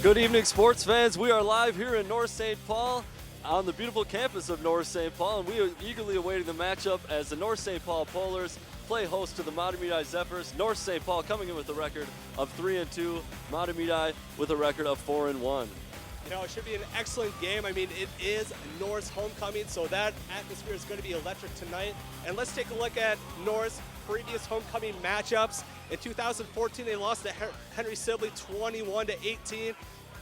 Good evening, sports fans. We are live here in North St. Paul on the beautiful campus of North St. Paul, and we are eagerly awaiting the matchup as the North St. Paul Polars play host to the Mahtomedi Zephyrs. North St. Paul coming in with a record of 3-2, Mahtomedi with a record of 4-1. You know, it should be an excellent game. I mean, it is North's homecoming, so that atmosphere is going to be electric tonight. And let's take a look at North's previous homecoming matchups. In 2014, they lost to Henry Sibley 21-18.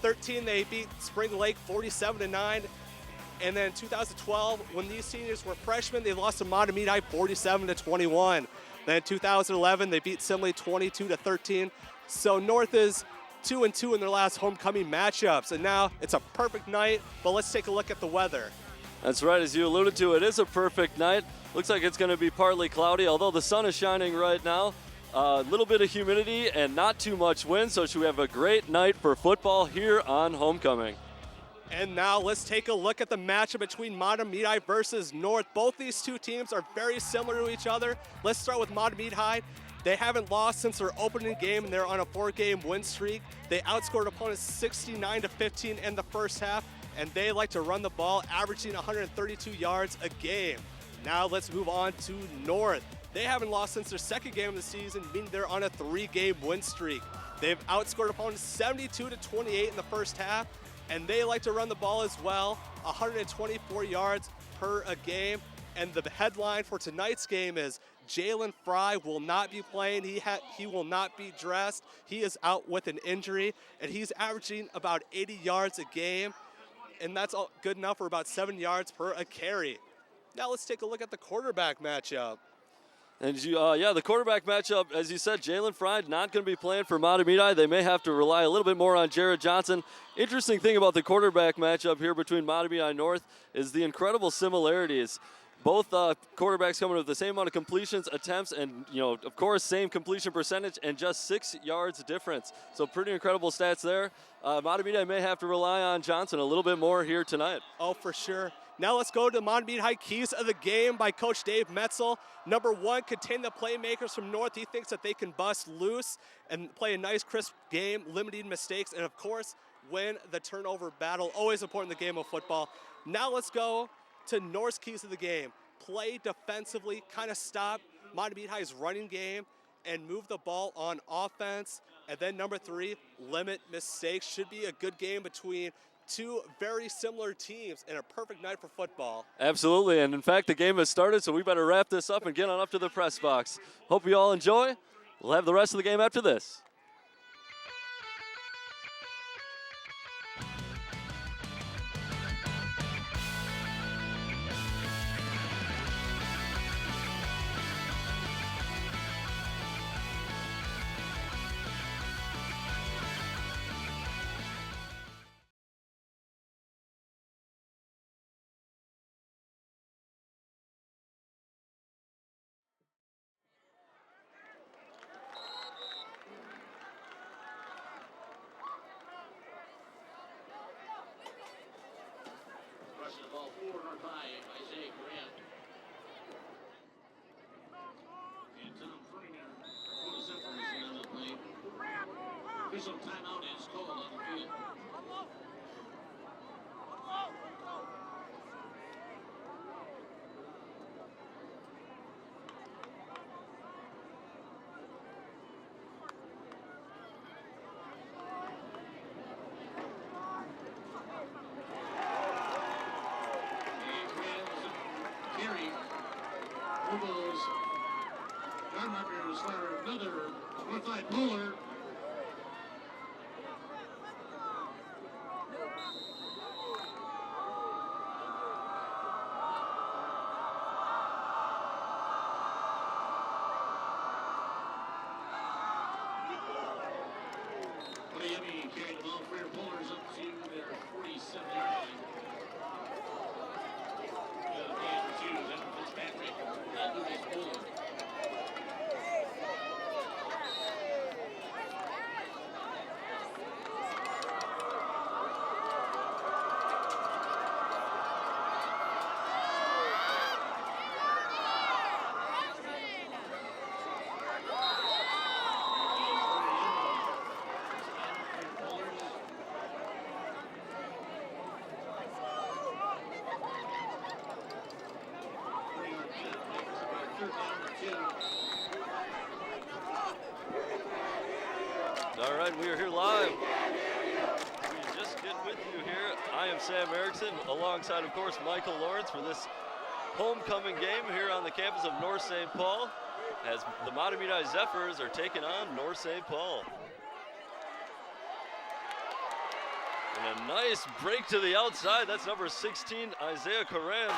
13, they beat Spring Lake 47-9. And then 2012, when these seniors were freshmen, they lost to Mahtomedi 47-21. Then 2011, they beat Sibley 22-13. So North is 2-2 in their last homecoming matchups. And now it's a perfect night, but let's take a look at the weather. That's right, as you alluded to, it is a perfect night. Looks like it's going to be partly cloudy, although the sun is shining right now. A little bit of humidity and not too much wind, so should we have a great night for football here on homecoming. And now let's take a look at the matchup between Mahtomedi versus North. Both these two teams are very similar to each other. Let's start with Mahtomedi. They haven't lost since their opening game, and they're on a 4-game win streak. They outscored opponents 69-15 in the first half, and they like to run the ball, averaging 132 yards a game. Now let's move on to North. They haven't lost since their second game of the season, meaning they're on a 3-game win streak. They've outscored opponents 72-28 in the first half, and they like to run the ball as well, 124 yards per a game. And the headline for tonight's game is Jalen Fry will not be playing. He will not be dressed. He is out with an injury, and he's averaging about 80 yards a game, and that's all good enough for about 7 yards per a carry. Now let's take a look at the quarterback matchup. And the quarterback matchup, as you said, Jalen Fry not going to be playing for Mahtomedi. They may have to rely a little bit more on Jared Johnson. Interesting thing about the quarterback matchup here between Mahtomedi and North is the incredible similarities. Both quarterbacks coming with the same amount of completions, attempts, and, of course, same completion percentage and just 6 yards difference. So pretty incredible stats there. Mahtomedi may have to rely on Johnson a little bit more here tonight. Oh, for sure. Now let's go to Mahtomedi keys of the game by Coach Dave Metzel. Number one, contain the playmakers from North. He thinks that they can bust loose and play a nice, crisp game, limiting mistakes, and, of course, win the turnover battle. Always important in the game of football. Now let's go to North's keys of the game. Play defensively, kind of stop Mahtomedi's running game and move the ball on offense. And then number three, limit mistakes. Should be a good game between two very similar teams and a perfect night for football. Absolutely, and in fact, the game has started, so we better wrap this up and get on up to the press box. Hope you all enjoy. We'll have the rest of the game after this. Official timeout is called on the field. Carry. Those down markers for another Northside Polar. Miami carrying the ball for your Polars up to their 47-yard line. Fitzpatrick and Lucas Polar. And we are here live. We just get with you here. I am Sam Erickson, alongside, of course, Michael Lawrence for this homecoming game here on the campus of North St. Paul, as the Mahtomedi Zephyrs are taking on North St. Paul. And a nice break to the outside. That's number 16, Isaiah Coran.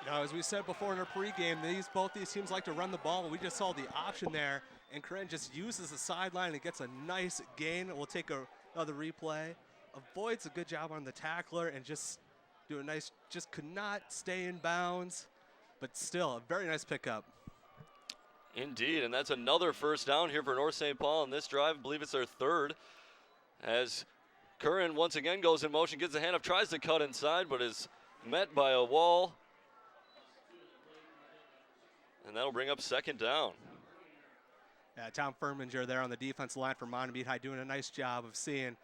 Now, as we said before in our pregame, both these teams like to run the ball, and we just saw the option there, and Coran just uses the sideline and gets a nice gain. We'll take another replay. Avoids a good job on the tackler and just do a nice, just could not stay in bounds, but still a very nice pickup. Indeed, and that's another first down here for North St. Paul in this drive. I believe it's their third. As Curran once again goes in motion, gets a handoff, tries to cut inside, but is met by a wall. And that'll bring up second down. Yeah, Tom Furminger there on the defensive line for Mahtomedi High doing a nice job of seeing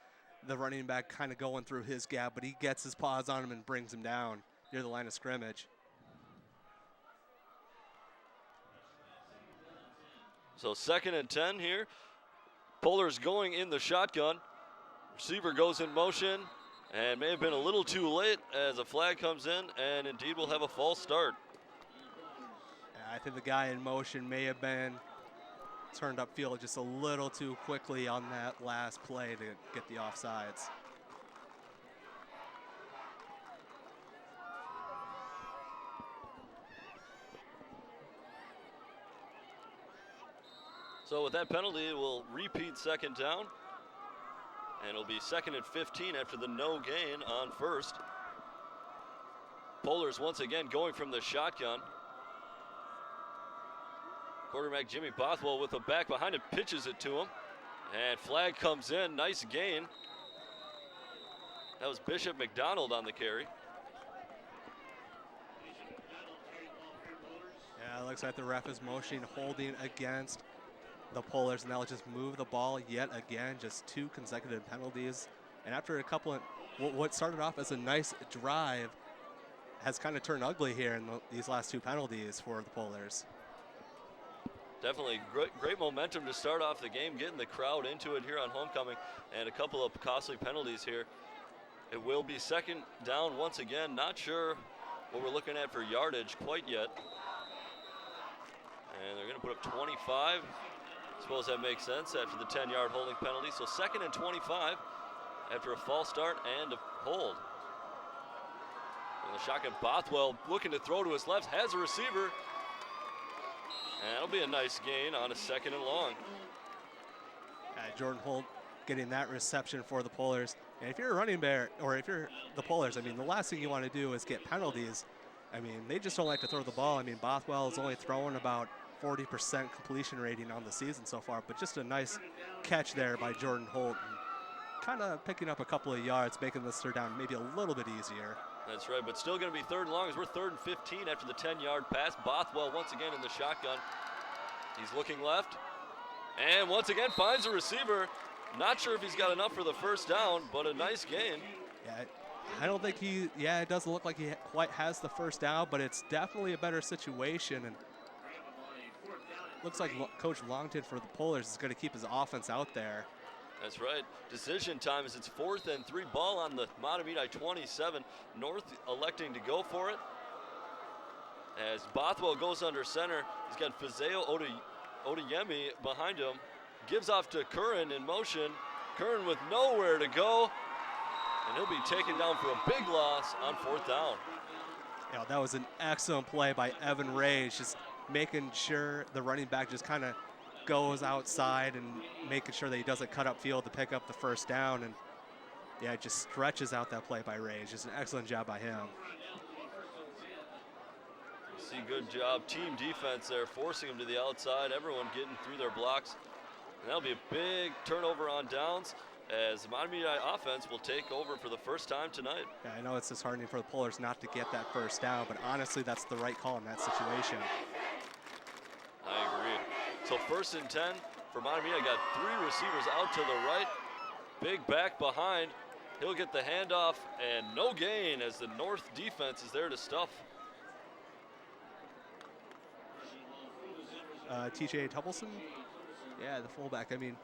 the running back kind of going through his gap, but he gets his paws on him and brings him down near the line of scrimmage. So 2nd and 10 here. Polars going in the shotgun. Receiver goes in motion and may have been a little too late as a flag comes in, and indeed will have a false start. I think the guy in motion may have been turned upfield just a little too quickly on that last play to get the offsides. So with that penalty, we'll repeat second down. And it'll be 2nd and 15 after the no gain on first. Polars once again going from the shotgun. Quarterback Jimmy Bothwell with a back behind him, pitches it to him. And flag comes in, nice gain. That was Bishop McDonald on the carry. Yeah, it looks like the ref is motioning, holding against the Polars, and they'll just move the ball yet again, just 2 consecutive penalties. And after a couple of, what started off as a nice drive has kind of turned ugly here in these last 2 penalties for the Polars. Definitely great momentum to start off the game, getting the crowd into it here on homecoming, and a couple of costly penalties here. It will be second down once again. Not sure what we're looking at for yardage quite yet. And they're going to put up 25. Suppose that makes sense after the 10-yard holding penalty. So 2nd and 25 after a false start and a hold. And the shotgun, Bothwell looking to throw to his left, has a receiver. And that'll be a nice gain on a 2nd and long. Jordan Holt getting that reception for the Polars. And if you're a running back, or if you're the Polars, I mean, the last thing you want to do is get penalties. I mean, they just don't like to throw the ball. I mean, Bothwell is only throwing about 40% completion rating on the season so far, but just a nice catch there by Jordan Holt. Kind of picking up a couple of yards, making this third down maybe a little bit easier. That's right, but still going to be 3rd and long as we're 3rd and 15 after the 10-yard pass. Bothwell once again in the shotgun. He's looking left, and once again finds a receiver. Not sure if he's got enough for the first down, but a nice gain. Yeah, I don't think it doesn't look like he quite has the first down, but it's definitely a better situation. And looks like Coach Longton for the Polars is going to keep his offense out there. That's right. Decision time as it's 4th and 3, ball on the Mahtomedi 27. North electing to go for it. As Bothwell goes under center, he's got Fazeo Odeyemi behind him. Gives off to Curran in motion. Curran with nowhere to go. And he'll be taken down for a big loss on 4th down. Yeah, that was an excellent play by Evan Rage, just making sure the running back just kind of goes outside and making sure that he doesn't cut up field to pick up the first down. And yeah, it just stretches out that play by Rage. Just an excellent job by him. See, good job. Team defense there, forcing him to the outside. Everyone getting through their blocks. And that'll be a big turnover on downs as the Mahtomedi offense will take over for the first time tonight. Yeah, I know it's disheartening for the Polars not to get that first down, but honestly, that's the right call in that situation. I agree. So 1st and 10 for Mahtomedi. Got 3 receivers out to the right. Big back behind. He'll get the handoff and no gain as the North defense is there to stuff. TJ Tubbleson? Yeah, the fullback. I mean,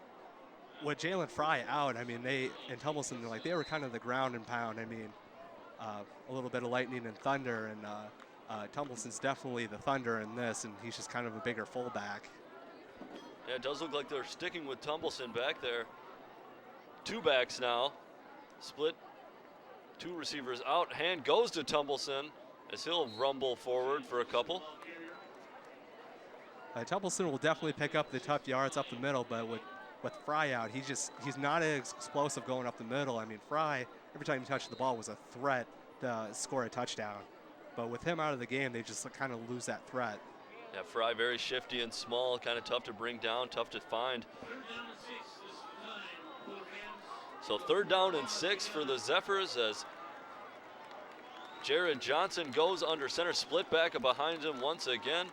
with Jalen Fry out, I mean, and Tumbleson, they were kind of the ground and pound. I mean, a little bit of lightning and thunder, and Tumbleton's definitely the thunder in this, and he's just kind of a bigger fullback. Yeah, it does look like they're sticking with Tumbleson back there. Two backs now. Split. Two receivers out. Hand goes to Tumbleson as he'll rumble forward for a couple. Tumbleson will definitely pick up the tough yards up the middle, but with Fry out, he's not as explosive going up the middle. I mean, Fry, every time he touched the ball, was a threat to score a touchdown. But with him out of the game, they just kind of lose that threat. Yeah, Fry very shifty and small, kind of tough to bring down, tough to find. So 3rd down and 6 for the Zephyrs as Jared Johnson goes under center, split back behind him once again.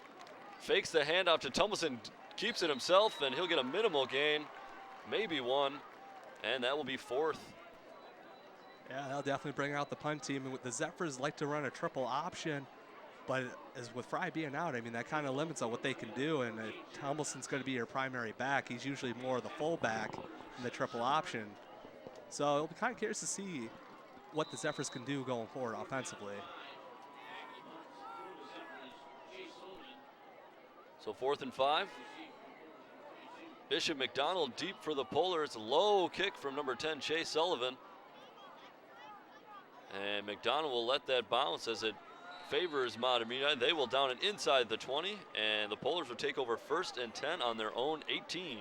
Fakes the handoff to Tumbleson, keeps it himself, and he'll get a minimal gain, maybe 1, and that will be 4th. Yeah, they'll definitely bring out the punt team. And the Zephyrs like to run a triple option, but as with Fry being out, I mean, that kind of limits on what they can do. And Tumbleton's going to be your primary back. He's usually more the fullback in the triple option. So it'll be kind of curious to see what the Zephyrs can do going forward offensively. So 4th and 5. Bishop McDonald deep for the Polars. Low kick from number 10, Chase Sullivan. And McDonald will let that bounce as it favors Mahtomedi. They will down it inside the 20, and the Polars will take over 1st and 10 on their own 18.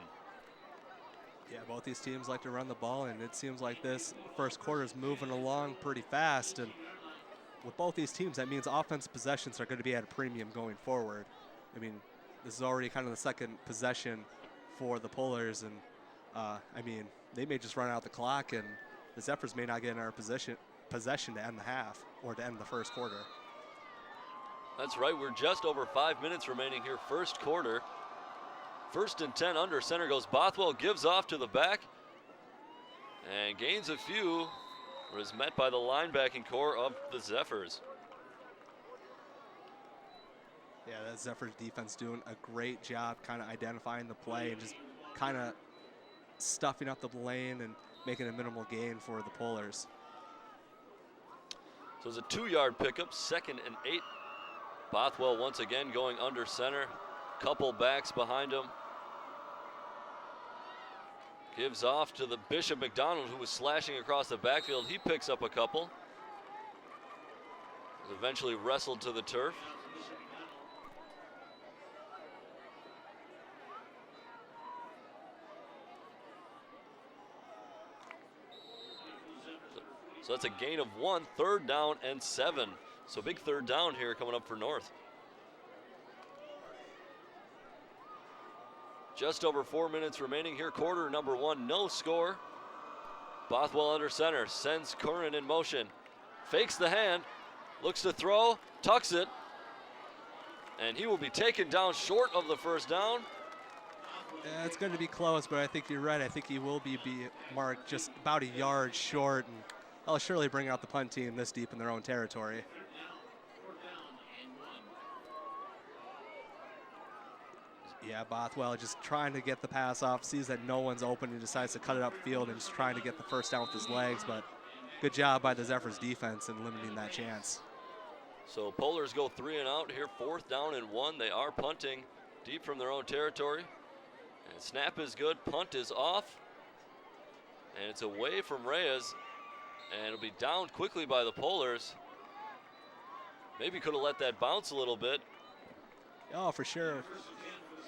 Yeah, both these teams like to run the ball, and it seems like this first quarter is moving along pretty fast. And with both these teams, that means offensive possessions are going to be at a premium going forward. I mean, this is already kind of the second possession for the Polars, and I mean, they may just run out the clock, and the Zephyrs may not get in our possession to end the half or to end the first quarter. That's right, we're just over 5 minutes remaining here, first quarter. 1st and 10 under center goes Bothwell, gives off to the back and gains a few, but is met by the linebacking core of the Zephyrs. Yeah, that Zephyrs defense doing a great job kind of identifying the play and just kind of stuffing up the lane and making a minimal gain for the Polars. So it's a 2-yard pickup, 2nd and 8. Bothwell once again going under center. Couple backs behind him. Gives off to the Bishop McDonald, who was slashing across the backfield. He picks up a couple. Was eventually wrestled to the turf. So that's a gain of 1, 3rd down and 7. So big 3rd down here coming up for North. Just over 4 minutes remaining here, quarter number 1, no score. Bothwell under center, sends Curran in motion. Fakes the hand, looks to throw, tucks it, and he will be taken down short of the 1st down. Yeah, it's going to be close, but I think you're right. I think he will be marked just about a yard short, and I'll surely bring out the punt team this deep in their own territory. Yeah, Bothwell just trying to get the pass off, sees that no one's open, and decides to cut it upfield and just trying to get the 1st down with his legs, but good job by the Zephyrs defense in limiting that chance. So Polars go 3 and out here, 4th down and 1. They are punting deep from their own territory. And snap is good, punt is off. And it's away from Reyes. And it'll be down quickly by the Polars. Maybe could have let that bounce a little bit. Oh, for sure.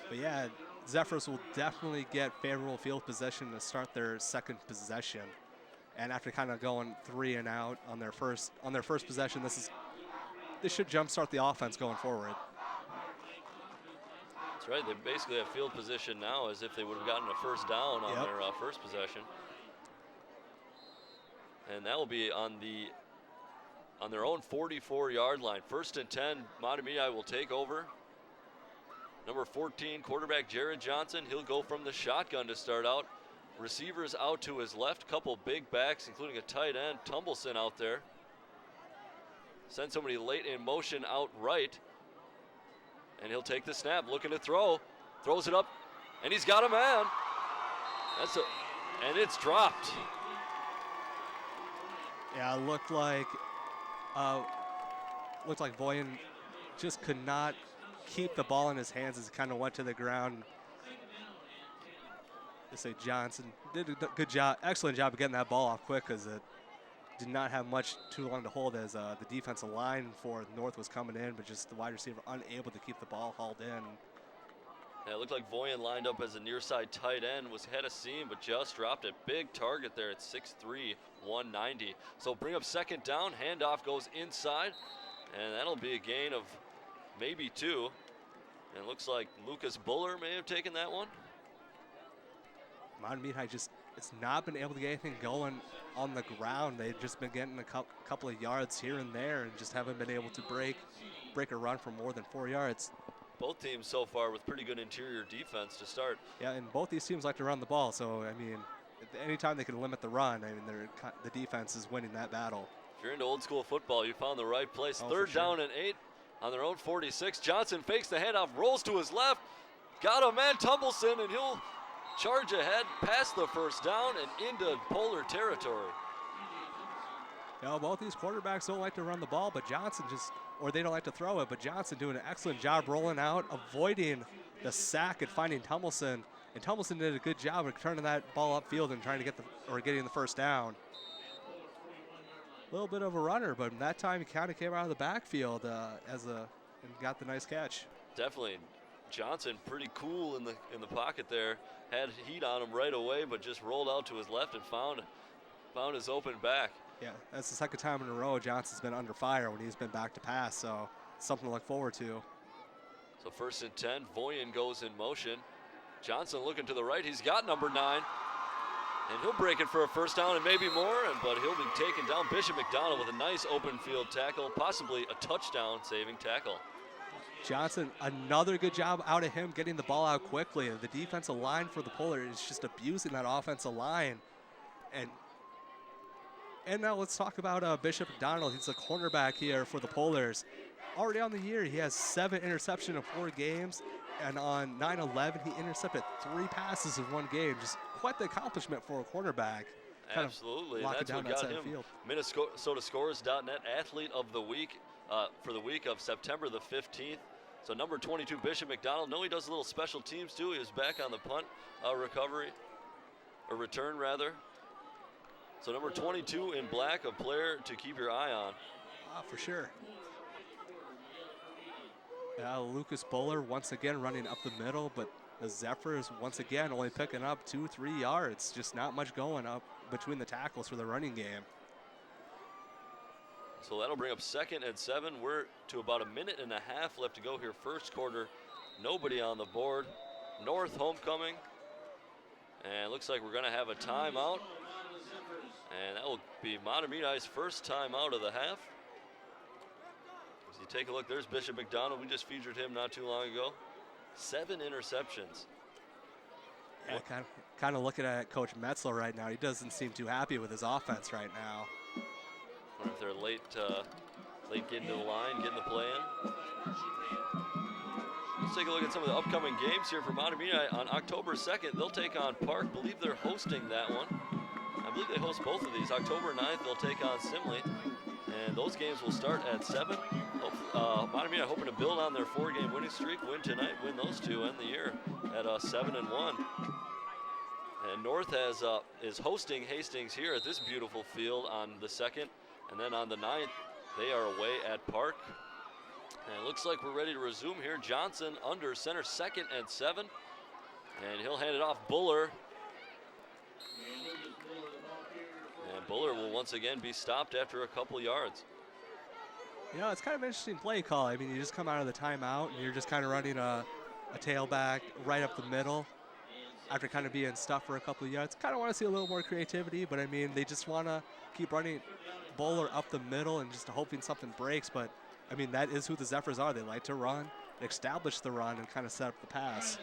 But yeah, Zephyrs will definitely get favorable field possession to start their 2nd possession. And after kind of going 3 and out on their first possession, this should jumpstart the offense going forward. That's right. They basically have field position now as if they would have gotten a 1st down on their 1st possession. And that will be on their own 44-yard line. 1st and 10, Mahtomedi will take over. Number 14, quarterback Jared Johnson. He'll go from the shotgun to start out. Receivers out to his left. Couple big backs, including a tight end, Tumbleson out there. Send somebody late in motion out right. And he'll take the snap, looking to throw. Throws it up And he's got a man. And it's dropped. Yeah, it looked like Voyen just could not keep the ball in his hands as it kind of went to the ground. They say Johnson did a good job, excellent job of getting that ball off quick, because it did not have much too long to hold as the defensive line for North was coming in, but just the wide receiver unable to keep the ball hauled in. Yeah, it looked like Voyen lined up as a near side tight end, had a seam, but just dropped it. Big target there at 6'3", 190. So bring up second down, handoff goes inside, and that'll be a gain of maybe 2. And it looks like Lucas Buller may have taken that one. Mahtomedi High it's not been able to get anything going on the ground. They've just been getting a couple of yards here and there and just haven't been able to break a run for more than 4 yards. Both teams so far with pretty good interior defense to start. Yeah, and both these teams like to run the ball. So, I mean, anytime they can limit the run, I mean, the defense is winning that battle. If you're into old school football, you found the right place. Oh, Third down and 8 on their own 46. Johnson fakes the handoff, rolls to his left. Got a man, Tumbleson, and he'll charge ahead, past the first down, and into Polar territory. You know, both these quarterbacks don't like to run the ball, but Johnson they don't like to throw it, but Johnson doing an excellent job rolling out, avoiding the sack and finding Tumbleson. And Tumbleson did a good job of turning that ball upfield and trying to getting the first down. A little bit of a runner, but that time he kind of came out of the backfield and got the nice catch. Definitely. Johnson pretty cool in the pocket there. Had heat on him right away, but just rolled out to his left and found his open back. Yeah, that's the second time in a row Johnson's been under fire when he's been back to pass, so something to look forward to. So 1st and 10, Voyen goes in motion. Johnson looking to the right, he's got number 9. And he'll break it for a first down and maybe more, but he'll be taken down. Bishop McDonald with a nice open field tackle, possibly a touchdown saving tackle. Johnson, another good job out of him getting the ball out quickly. The defensive line for the Polar is just abusing that offensive line. And now let's talk about Bishop McDonald. He's a cornerback here for the Polars. Already on the year, he has 7 interceptions in 4 games. And on 9/11, he intercepted 3 passes in 1 game. Just quite the accomplishment for a cornerback. Absolutely, and that's what got him MinnesotaScores.net Athlete of the Week for the week of September the 15th. So number 22, Bishop McDonald. No, he does a little special teams too. He was back on the punt return rather. So number 22 in black, a player to keep your eye on. For sure. Lucas Buller once again running up the middle, but the Zephyrs once again only picking up 2-3 yards. Just not much going up between the tackles for the running game. So that'll bring up 2nd and 7. We're to about 1.5 minutes left to go here. First quarter, nobody on the board. North homecoming. And it looks like we're going to have a timeout. And that will be Mahtomedi's first timeout of the half. As you take a look, there's Bishop McDonald. We just featured him not too long ago. 7 interceptions. Yeah, kind of looking at Coach Metzler right now. He doesn't seem too happy with his offense right now. Or if they're late getting to the line, getting the play in. Let's take a look at some of the upcoming games here for Mahtomedi. On October 2nd, they'll take on Park. I believe they're hosting that one. I believe they host both of these. October 9th, they'll take on Simley. And those games will start at 7. Mahtomedi hoping to build on their 4-game winning streak, win tonight, win those 2, end the year at 7-1. And North is hosting Hastings here at this beautiful field on the 2nd. And then on the 9th, they are away at Park. And it looks like we're ready to resume here. Johnson under center, 2nd and 7. And he'll hand it off Buller. And Buller will once again be stopped after a couple yards. You know, it's kind of an interesting play call. I mean, you just come out of the timeout and you're just kind of running a tailback right up the middle after kind of being stuffed for a couple of yards. Kind of want to see a little more creativity, but I mean, they just want to keep running Buller up the middle and just hoping something breaks. But I mean, that is who the Zephyrs are. They like to run, establish the run, and kind of set up the pass.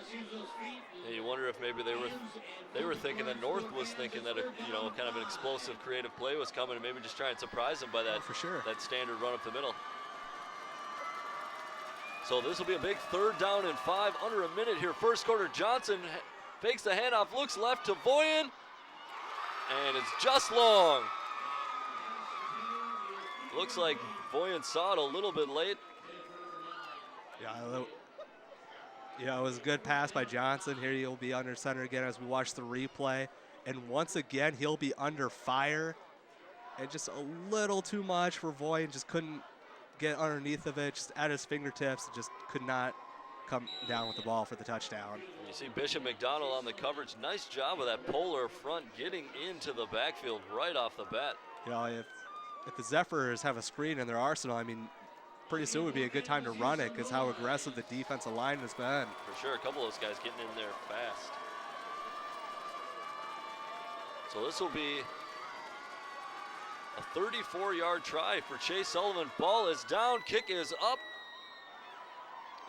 And you wonder if maybe they were thinking that North was thinking that kind of an explosive, creative play was coming, and maybe just try and surprise them by that. For sure. That standard run up the middle. So this will be a big 3rd down and 5, under a minute here. First quarter, Johnson fakes the handoff, looks left to Voyen, and it's just long. Looks like Voyen saw it a little bit late. Yeah, it was a good pass by Johnson. Here he'll be under center again as we watch the replay. And once again, he'll be under fire. And just a little too much for Voyen. Just couldn't get underneath of it, just at his fingertips. And just could not come down with the ball for the touchdown. You see Bishop McDonald on the coverage. Nice job with that polar front getting into the backfield right off the bat. You know, if the Zephyrs have a screen in their arsenal, I mean, pretty soon would be a good time to run it because how aggressive the defensive line has been. For sure, a couple of those guys getting in there fast. So this will be a 34-yard try for Chase Sullivan. Ball is down, kick is up,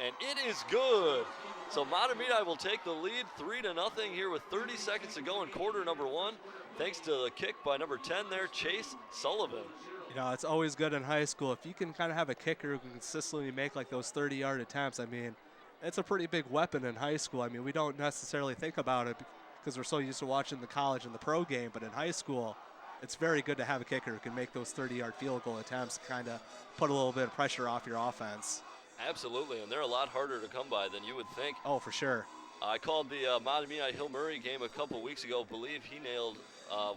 and it is good. So Mahtomedi will take the lead 3-0 here with 30 seconds to go in quarter number 1. Thanks to the kick by number 10 there, Chase Sullivan. You know, it's always good in high school. If you can kind of have a kicker who can consistently make like those 30-yard attempts, I mean, it's a pretty big weapon in high school. I mean, we don't necessarily think about it because we're so used to watching the college and the pro game, but in high school, it's very good to have a kicker who can make those 30-yard field goal attempts, kind of put a little bit of pressure off your offense. Absolutely, and they're a lot harder to come by than you would think. Oh, for sure. I called the Mahtomedi Hill Murray game a couple weeks ago. Believe he nailed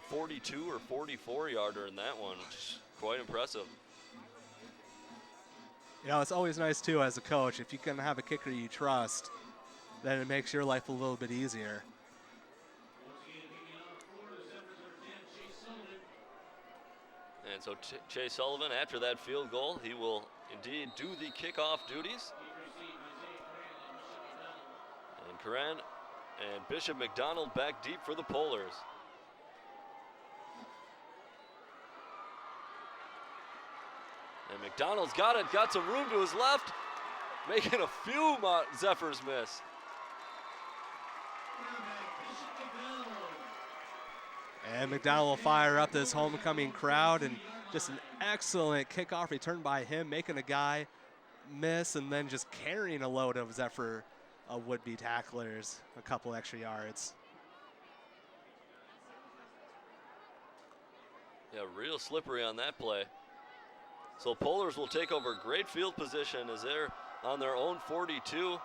42 or 44-yarder in that one, which is quite impressive. You know, it's always nice, too, as a coach, if you can have a kicker you trust, then it makes your life a little bit easier. And so Chase Sullivan, after that field goal, he will indeed do the kickoff duties. And Coran and Bishop McDonald back deep for the Polars. And McDonald's got it, got some room to his left, making a few Zephyrs miss. And McDonald will fire up this homecoming crowd, and just an excellent kickoff return by him, making a guy miss and then just carrying a load of Zephyr would-be tacklers a couple extra yards. Yeah, real slippery on that play. So Polars will take over great field position as they're on their own 42.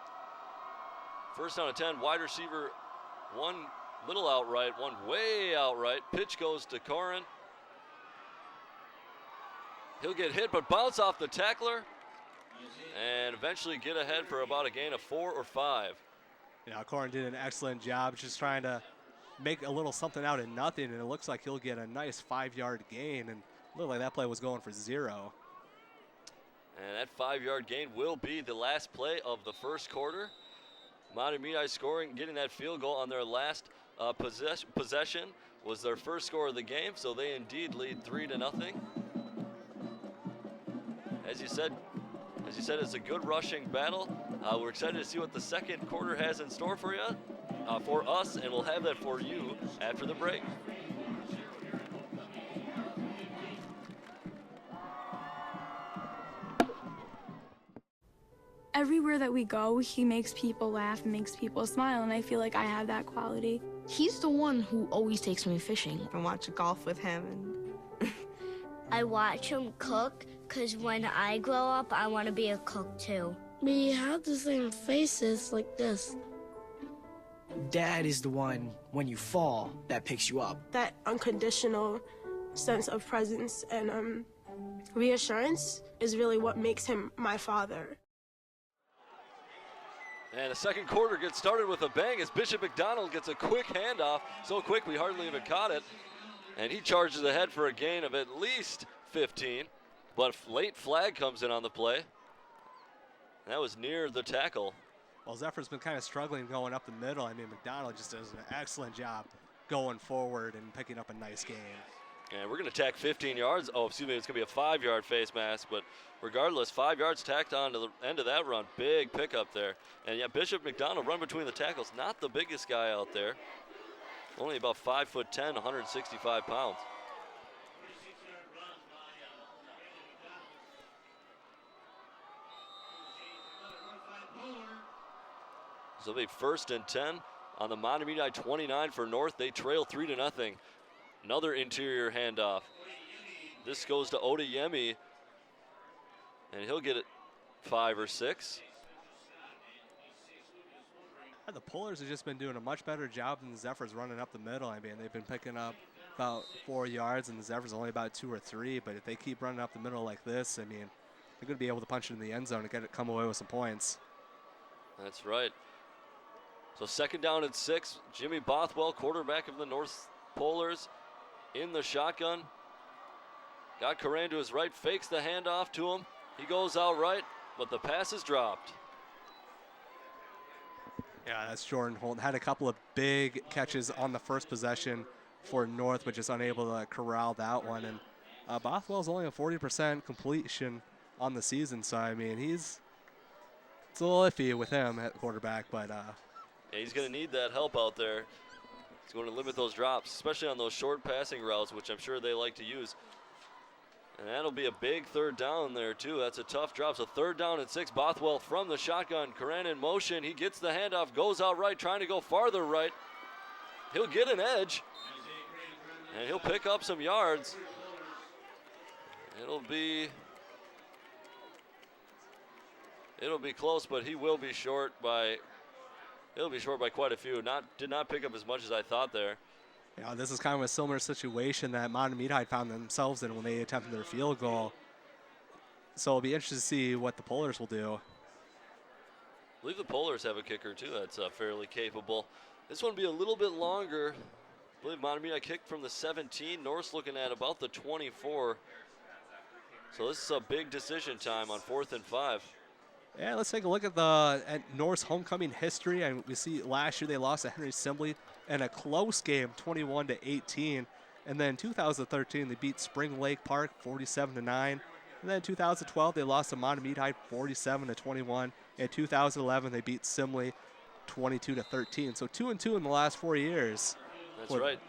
First down and 10, wide receiver, one little outright, one way outright. Pitch goes to Corin. He'll get hit, but bounce off the tackler and eventually get ahead for about a gain of 4 or 5. You know, Corin did an excellent job just trying to make a little something out of nothing, and it looks like he'll get a nice 5-yard gain, and it looked like that play was going for 0. And that 5-yard gain will be the last play of the first quarter. Mahtomedi scoring, getting that field goal on their last possession was their first score of the game, so they indeed lead 3-0. As you said, it's a good rushing battle. We're excited to see what the second quarter has in store for you, for us, and we'll have that for you after the break. Everywhere that we go, he makes people laugh and makes people smile, and I feel like I have that quality. He's the one who always takes me fishing. I watch golf with him. And I watch him cook because when I grow up, I want to be a cook too. We have the same faces like this. Dad is the one, when you fall, that picks you up. That unconditional sense of presence and reassurance is really what makes him my father. And the second quarter gets started with a bang as Bishop McDonald gets a quick handoff. So quick we hardly even caught it. And he charges ahead for a gain of at least 15. But late flag comes in on the play. That was near the tackle. Well, Zephyr's been kind of struggling going up the middle. I mean, McDonald just does an excellent job going forward and picking up a nice gain. And we're going to tack 15 yards. Oh, excuse me, it's going to be a 5-yard face mask. But regardless, 5 yards tacked on to the end of that run. Big pickup there. And yeah, Bishop McDonald run between the tackles. Not the biggest guy out there. Only about 5'10", 165 pounds. So it'll be 1st and 10 on the Mahtomedi 29 for North. They trail 3-0. Another interior handoff. This goes to Odeyemi, and he'll get it 5 or 6. The Pullers have just been doing a much better job than the Zephyrs running up the middle. I mean, they've been picking up about 4 yards, and the Zephyrs only about 2 or 3. But if they keep running up the middle like this, I mean, they're going to be able to punch it in the end zone and come away with some points. That's right. So 2nd down and 6. Jimmy Bothwell, quarterback of the North Polars, in the shotgun. Got Coran to his right, fakes the handoff to him. He goes out right, but the pass is dropped. Yeah, that's Jordan Holton. Had a couple of big catches on the first possession for North, but just unable to corral that one. And Bothwell's only a 40% completion on the season, so I mean, it's a little iffy with him at quarterback, but yeah, he's going to need that help out there. He's going to limit those drops, especially on those short passing routes, which I'm sure they like to use. And that'll be a big 3rd down there, too. That's a tough drop. So 3rd down and 6. Bothwell from the shotgun. Coran in motion. He gets the handoff, goes out right, trying to go farther right. He'll get an edge, and he'll pick up some yards. It'll be close, but he will be short by quite a few. Did not pick up as much as I thought there. Yeah, this is kind of a similar situation that Mahtomedi found themselves in when they attempted their field goal. So it'll be interesting to see what the Polars will do. I believe the Polars have a kicker, too, that's fairly capable. This one will be a little bit longer. I believe Mahtomedi kicked from the 17. North's looking at about the 24. So this is a big decision time on 4th and 5. Yeah, let's take a look at North's homecoming history. And we see last year they lost to Henry Assembly in a close game, 21-18. And then 2013 they beat Spring Lake Park 47-9. And then 2012 they lost to Mahtomedi 47-21. In 2011 they beat Simley 22-13. So 2-2 in the last 4 years. That's right.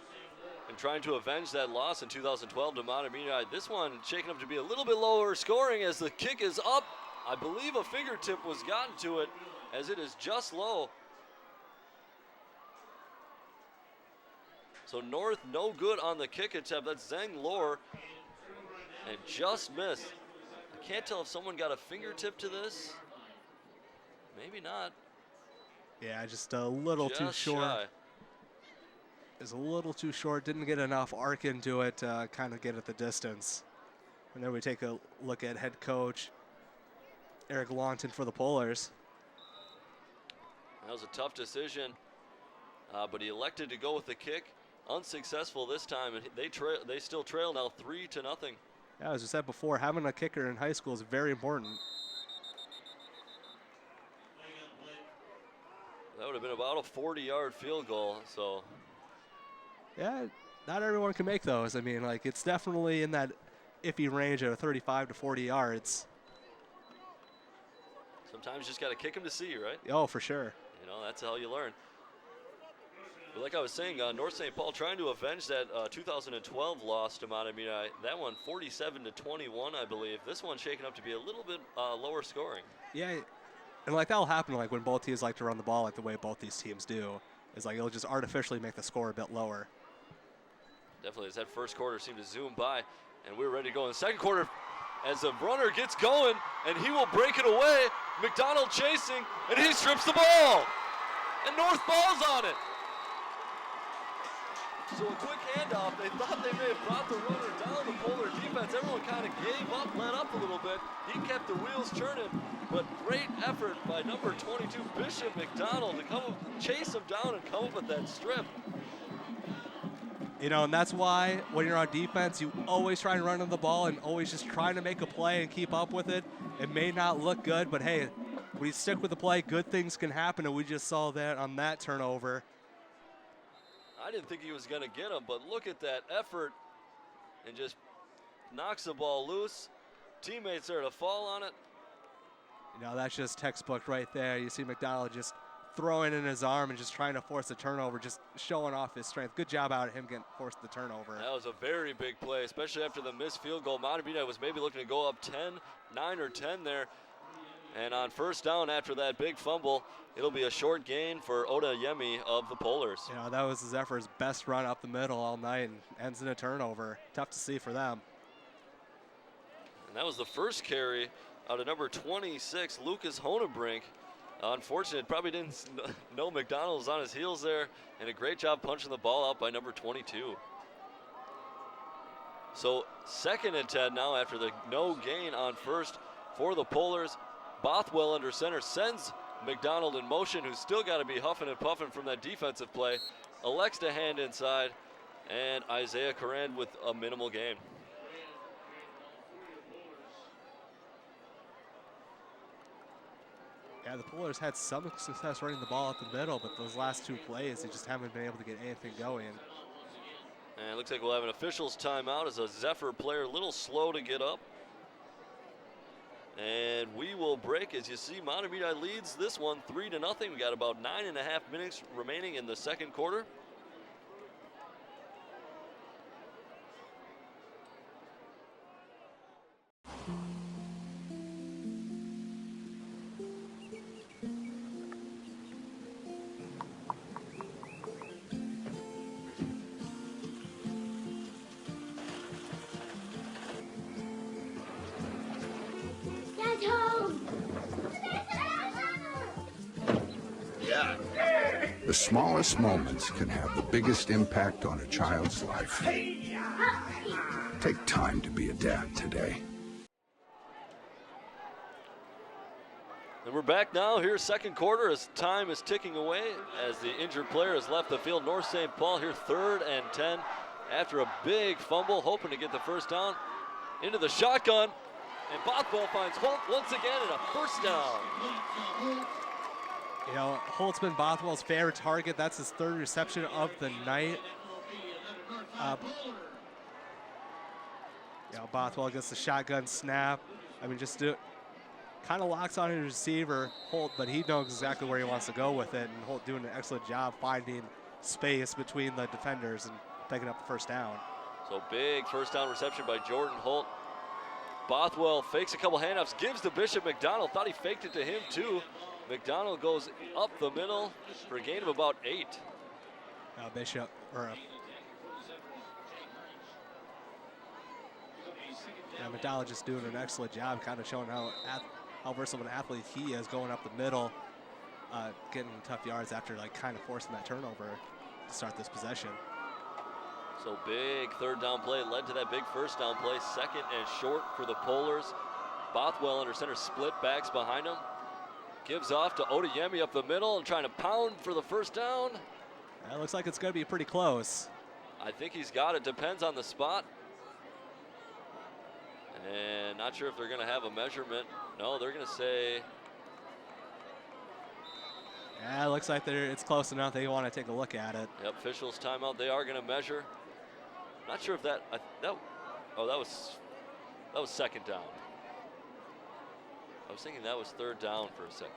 And trying to avenge that loss in 2012 to Mahtomedi. This one shaking up to be a little bit lower scoring as the kick is up. I believe a fingertip was gotten to it as it is just low. So North no good on the kick attempt. That's Zhang Lor and just missed. I can't tell if someone got a fingertip to this. Maybe not. Yeah, just a little too short. Shy. Is a little too short. Didn't get enough arc into it to kind of get at the distance. And then we take a look at head coach Eric Longton for the Polars. That was a tough decision, but he elected to go with the kick. Unsuccessful this time, and they still trail now 3-0. Yeah, as I said before, having a kicker in high school is very important. That would have been about a 40-yard field goal. So yeah, not everyone can make those. I mean, like, it's definitely in that iffy range of 35 to 40 yards. Sometimes you just got to kick him to see, right? Oh, for sure. You know, that's how you learn. But like I was saying, North St. Paul trying to avenge that 2012 loss to Mahtomedi. That one 47-21, I believe. This one shaking up to be a little bit lower scoring. Yeah, and like that'll happen like when both teams like to run the ball like the way both these teams do. Is like it'll just artificially make the score a bit lower. Definitely, as that first quarter seemed to zoom by, and we're ready to go in the second quarter. As the runner gets going, and he will break it away. McDonald chasing, and he strips the ball. And North falls on it. So a quick handoff. They thought they may have brought the runner down. The Polar defense, everyone kind of gave up, let up a little bit. He kept the wheels turning, but great effort by number 22, Bishop McDonald, to come up, chase him down and come up with that strip. You know, and that's why when you're on defense, you always try and run on the ball and always just trying to make a play and keep up with it. It may not look good, but hey, when you stick with the play, good things can happen, and we just saw that on that turnover. I didn't think he was going to get him, but look at that effort and just knocks the ball loose. Teammates there to fall on it. You know, that's just textbook right there. You see McDonald just throwing in his arm and just trying to force the turnover, just showing off his strength. Good job out of him getting forced the turnover. That was a very big play, especially after the missed field goal. Mahtomedi was maybe looking to go up 10, 9 or 10 there. And on first down after that big fumble, it'll be a short gain for Odayemi of the Polars. You know, that was Zephyr's best run up the middle all night and ends in a turnover. Tough to see for them. And that was the first carry out of number 26, Lucas Honebrink. Unfortunate, probably didn't know McDonald was on his heels there, and a great job punching the ball out by number 22. So 2nd and 10 now after the no gain on first for the Polars. Bothwell under center sends McDonald in motion, who's still got to be huffing and puffing from that defensive play. Elects to hand inside, and Isaiah Coran with a minimal gain. Yeah, the Polars had some success running the ball up the middle, but those last 2 plays, they just haven't been able to get anything going. And it looks like we'll have an official's timeout as a Zephyr player a little slow to get up. And we will break. As you see, Mahtomedi leads this one 3-0. We got about 9.5 minutes remaining in the second quarter. The smallest moments can have the biggest impact on a child's life. Take time to be a dad today. And we're back now. Here's second quarter as time is ticking away as the injured player has left the field. North St. Paul here 3rd and 10 after a big fumble, hoping to get the first down. Into the shotgun, and Bothwell finds Holt once again and a first down. You know, Holt's been Bothwell's favorite target. That's his 3rd reception of the night. You know, Bothwell gets the shotgun snap. I mean, just kind of locks on his receiver, Holt, but he knows exactly where he wants to go with it. And Holt doing an excellent job finding space between the defenders and picking up the first down. So big first down reception by Jordan Holt. Bothwell fakes a couple handoffs, gives to Bishop McDonald. Thought he faked it to him too. McDonald goes up the middle for a gain of about 8. Bishop, McDonald just doing an excellent job, kind of showing how versatile an athlete he is, going up the middle, getting tough yards after kind of forcing that turnover to start this possession. So big 3rd down play led to that big first down play. 2nd and short for the Polars. Bothwell under center, split backs behind him. Gives off to Odayemi up the middle and trying to pound for the first down. It looks like it's going to be pretty close. I think he's got it. Depends on the spot. And not sure if they're going to have a measurement. No, they're going to say. Yeah, it looks like it's close enough. They want to take a look at it. Yep, officials timeout. They are going to measure. Not sure if that was 2nd down. I was thinking that was 3rd down for a second.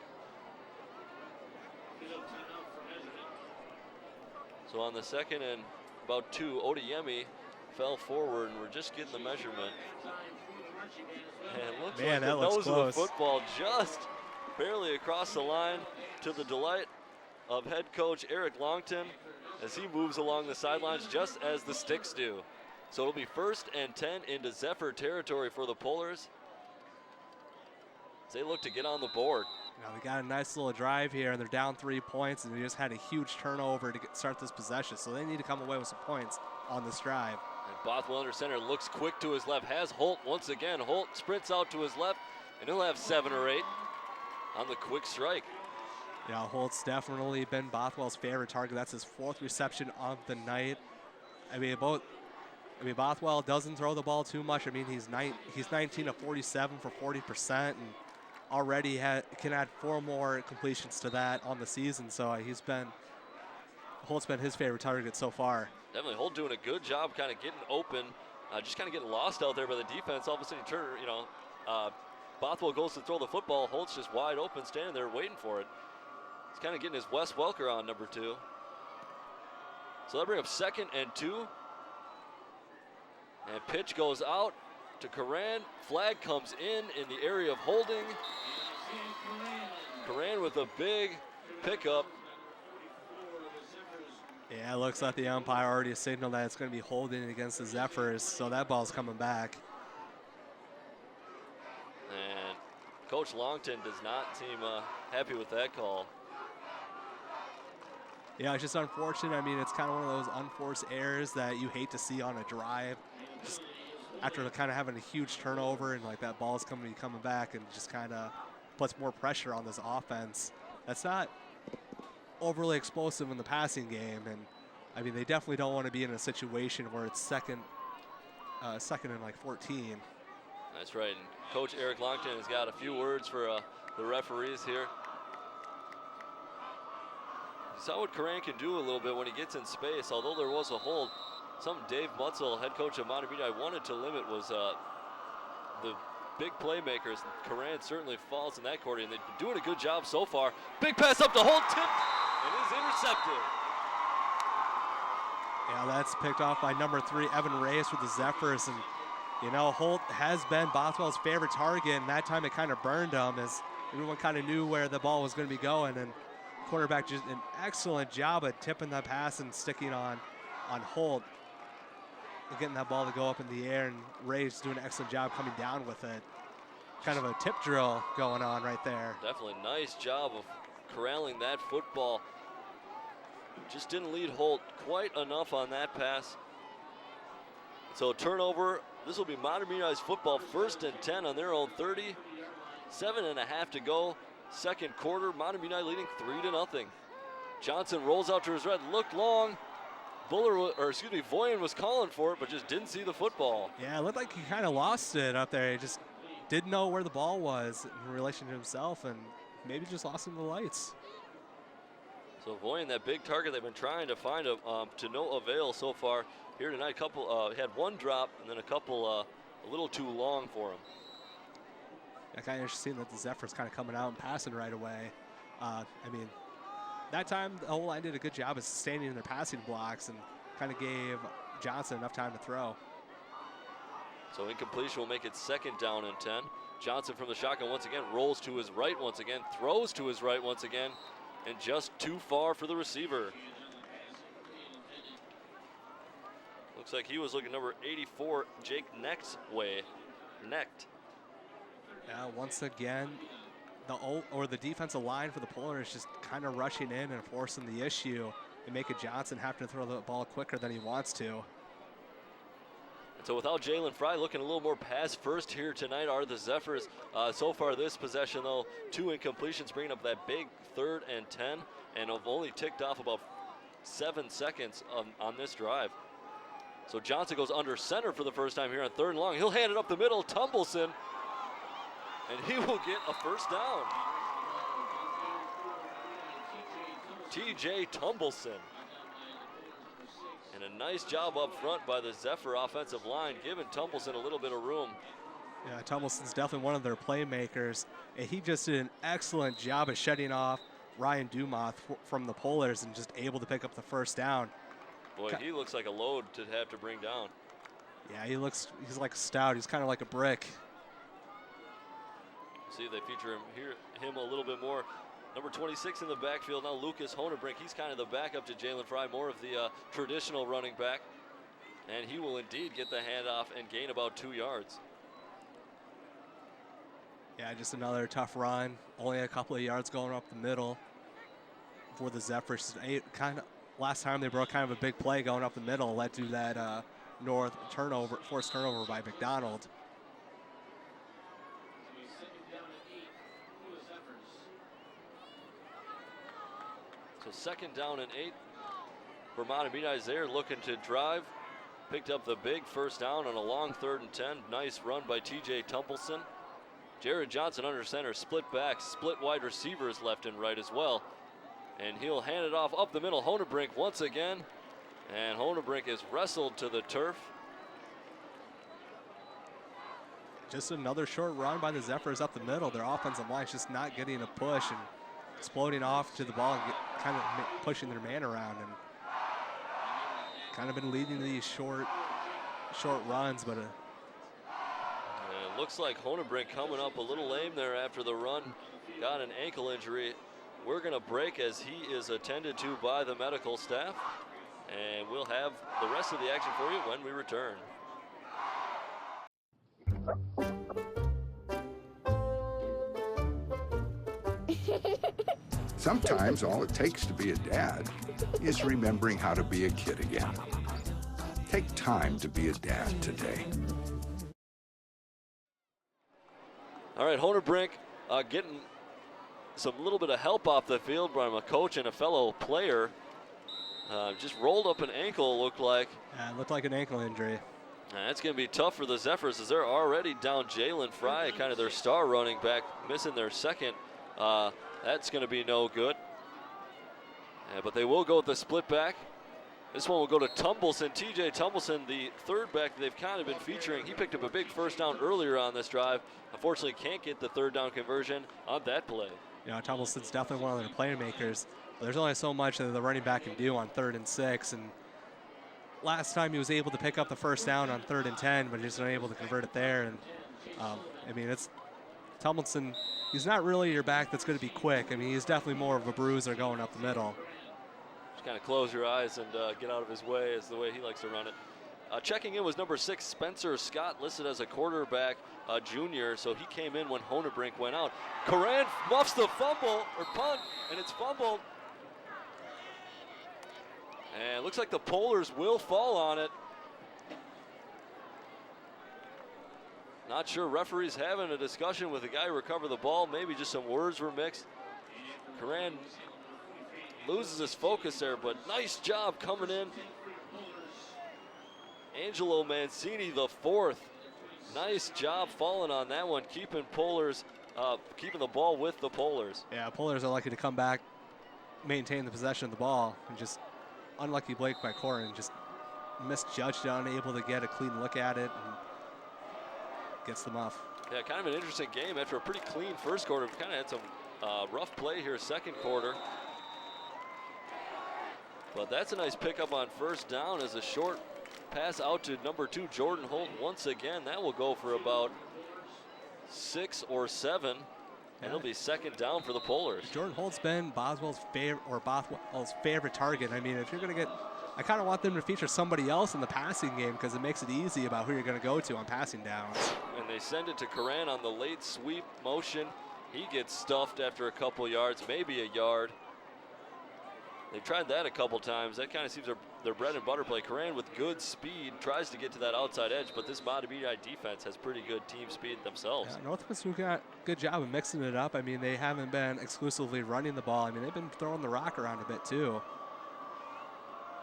So on the 2nd and about 2, Odayemi fell forward, and we're just getting the measurement. And it looks like the nose of the football just barely across the line, to the delight of head coach Eric Longton as he moves along the sidelines just as the sticks do. So it'll be 1st and 10 into Zephyr territory for the Polars. They look to get on the board. Now they got a nice little drive here, and they're down 3 points, and they just had a huge turnover to start this possession. So they need to come away with some points on this drive. And Bothwell under center looks quick to his left, has Holt once again. Holt sprints out to his left, and he'll have 7 or 8 on the quick strike. Yeah, Holt's definitely been Bothwell's favorite target. That's his 4th reception of the night. Bothwell doesn't throw the ball too much. I mean, he's 19 of 47 for 40%, and already can add 4 more completions to that on the season. So Holt's been his favorite target so far. Definitely Holt doing a good job kind of getting open, just kind of getting lost out there by the defense. All of a sudden, Bothwell goes to throw the football. Holt's just wide open, standing there waiting for it. He's kind of getting his Wes Welker on, number 2. So that'll bring up 2nd and 2. And pitch goes out to Coran. Flag comes in the area of holding. Coran with a big pickup. Yeah, it looks like the umpire already signaled that it's going to be holding against the Zephyrs, so that ball's coming back. And Coach Longton does not seem happy with that call. Yeah, it's just unfortunate. I mean, it's kind of one of those unforced errors that you hate to see on a drive. Just after kind of having a huge turnover and like that ball's coming back and just kind of puts more pressure on this offense. That's not overly explosive in the passing game, and I mean they definitely don't want to be in a situation where it's second and like 14. That's right, and Coach Eric Longton has got a few words for the referees here. You saw what Coran can do a little bit when he gets in space. Although there was a hold, something Dave Mutzel, head coach of Mahtomedi, wanted to limit was the big playmakers. Coran certainly falls in that quarter, and they've been doing a good job so far. Big pass up to Holt, tipped, and is intercepted. Yeah, that's picked off by number 3, Evan Reyes with the Zephyrs. And, you know, Holt has been Bothwell's favorite target, and that time it kind of burned him as everyone kind of knew where the ball was going to be going. And quarterback just an excellent job at tipping that pass and sticking on Holt, and getting that ball to go up in the air, and Reyes doing an excellent job coming down with it. Kind of a tip drill going on right there. Definitely nice job of corralling that football. Just didn't lead Holt quite enough on that pass. So turnover, this will be Mahtomedi's football, 1st and 10 on their own 30. 7.5 to go, second quarter. Mahtomedi leading 3-0. Johnson rolls out to his right, looked long. Voyen was calling for it, but just didn't see the football. Yeah, it looked like he kind of lost it up there. He just didn't know where the ball was in relation to himself, and maybe just lost him the lights. So Voyen, that big target they've been trying to find to no avail so far here tonight. He had one drop and then a couple a little too long for him. Yeah, kind of interesting that the Zephyrs kind of coming out and passing right away. I mean, that time the whole line did a good job of sustaining in their passing blocks and kind of gave Johnson enough time to throw. So incompletion will make it 2nd down and 10. Johnson from the shotgun once again rolls to his right once again, throws to his right once again, and just too far for the receiver. Looks like he was looking number 84, Jake Necht's way. Necht. Yeah, once again, the defensive line for the Polar is just kind of rushing in and forcing the issue and making Johnson have to throw the ball quicker than he wants to. And so without Jalen Fry, looking a little more pass first here tonight are the Zephyrs. So far this possession though, 2 incompletions, bringing up that big 3rd and 10, and have only ticked off about 7 seconds on this drive. So Johnson goes under center for the first time here on 3rd and long. He'll hand it up the middle, Tumbleson, and he will get a 1st down. TJ Tumbleson. And a nice job up front by the Zephyr offensive line, giving Tumbleson a little bit of room. Yeah, Tumbleson's definitely one of their playmakers, and he just did an excellent job of shutting off Ryan Dumoth from the Polars and just able to pick up the 1st down. Boy, he looks like a load to have to bring down. Yeah, he's like stout. He's kind of like a brick. See, they feature him a little bit more. Number 26 in the backfield, now Lucas Honebrink. He's kind of the backup to Jalen Fry, more of the traditional running back. And he will indeed get the handoff and gain about 2 yards. Yeah, just another tough run. Only a couple of yards going up the middle for the Zephyrs. Last time they broke kind of a big play going up the middle, led to that forced turnover by McDonald. So 2nd down and 8 for Mahtomedi. They're looking to drive. Picked up the big 1st down on a long 3rd and 10. Nice run by TJ Tumbleson. Jared Johnson under center, split back, split wide receivers left and right as well. And he'll hand it off up the middle. Honebrink once again. And Honebrink is wrestled to the turf. Just another short run by the Zephyrs up the middle. Their offensive line's just not getting a push and exploding off to the ball and kind of pushing their man around, and kind of been leading these short runs, but And it looks like Honebrink coming up a little lame there after the run. Got an ankle injury. We're going to break as he is attended to by the medical staff. And we'll have the rest of the action for you when we return. Sometimes all it takes to be a dad is remembering how to be a kid again. Take time to be a dad today. All right, Honebrink getting some little bit of help off the field from a coach and a fellow player. Just rolled up an ankle, looked like. Yeah, it looked like an ankle injury. And that's going to be tough for the Zephyrs as they're already down Jalen Fry, kind of their star running back, missing their second. That's going to be no good. But they will go with the split back. This one will go to Tumbleson. TJ Tumbleson, the third back they've kind of been featuring. He picked up a big first down earlier on this drive. Unfortunately, can't get the third down conversion on that play. You know, Tumbleson's definitely one of their playmakers, but there's only so much that the running back can do on 3rd and 6. And last time he was able to pick up the first down on 3rd and 10, but he's unable to convert it there. And I mean, it's Tumbleson. He's not really your back that's going to be quick. I mean, he's definitely more of a bruiser going up the middle. Just kind of close your eyes and get out of his way is the way he likes to run it. Checking in was number 6, Spencer Scott, listed as a quarterback junior, so he came in when Honebrink went out. Coran muffs the fumble, or punt, and it's fumbled. And it looks like the Polars will fall on it. Not sure, referees having a discussion with the guy who recovered the ball. Maybe just some words were mixed. Coran loses his focus there, but nice job coming in. Angelo Mancini, the 4th. Nice job falling on that one, keeping Polars, keeping the ball with the Polars. Yeah, Polars are lucky to come back, maintain the possession of the ball, and just unlucky Blake by Corin, just misjudged, unable to get a clean look at it, and gets them off. Yeah, kind of an interesting game after a pretty clean first quarter. We kind of had some rough play here second quarter. But that's a nice pickup on first down as a short pass out to number 2, Jordan Holt. Once again, that will go for about 6 or 7. And it'll be second down for the Polars. Jordan Holt's been Boswell's favorite target. I mean, if you're going to get, I kind of want them to feature somebody else in the passing game because it makes it easy about who you're going to go to on passing downs. And they send it to Coran on the late sweep motion. He gets stuffed after a couple yards, maybe a yard. They've tried that a couple times. That kind of seems their bread and butter play. Coran with good speed tries to get to that outside edge, but this Mahtomedi defense has pretty good team speed themselves. Yeah, Northwest got a good job of mixing it up. I mean, they haven't been exclusively running the ball. I mean, they've been throwing the rock around a bit too.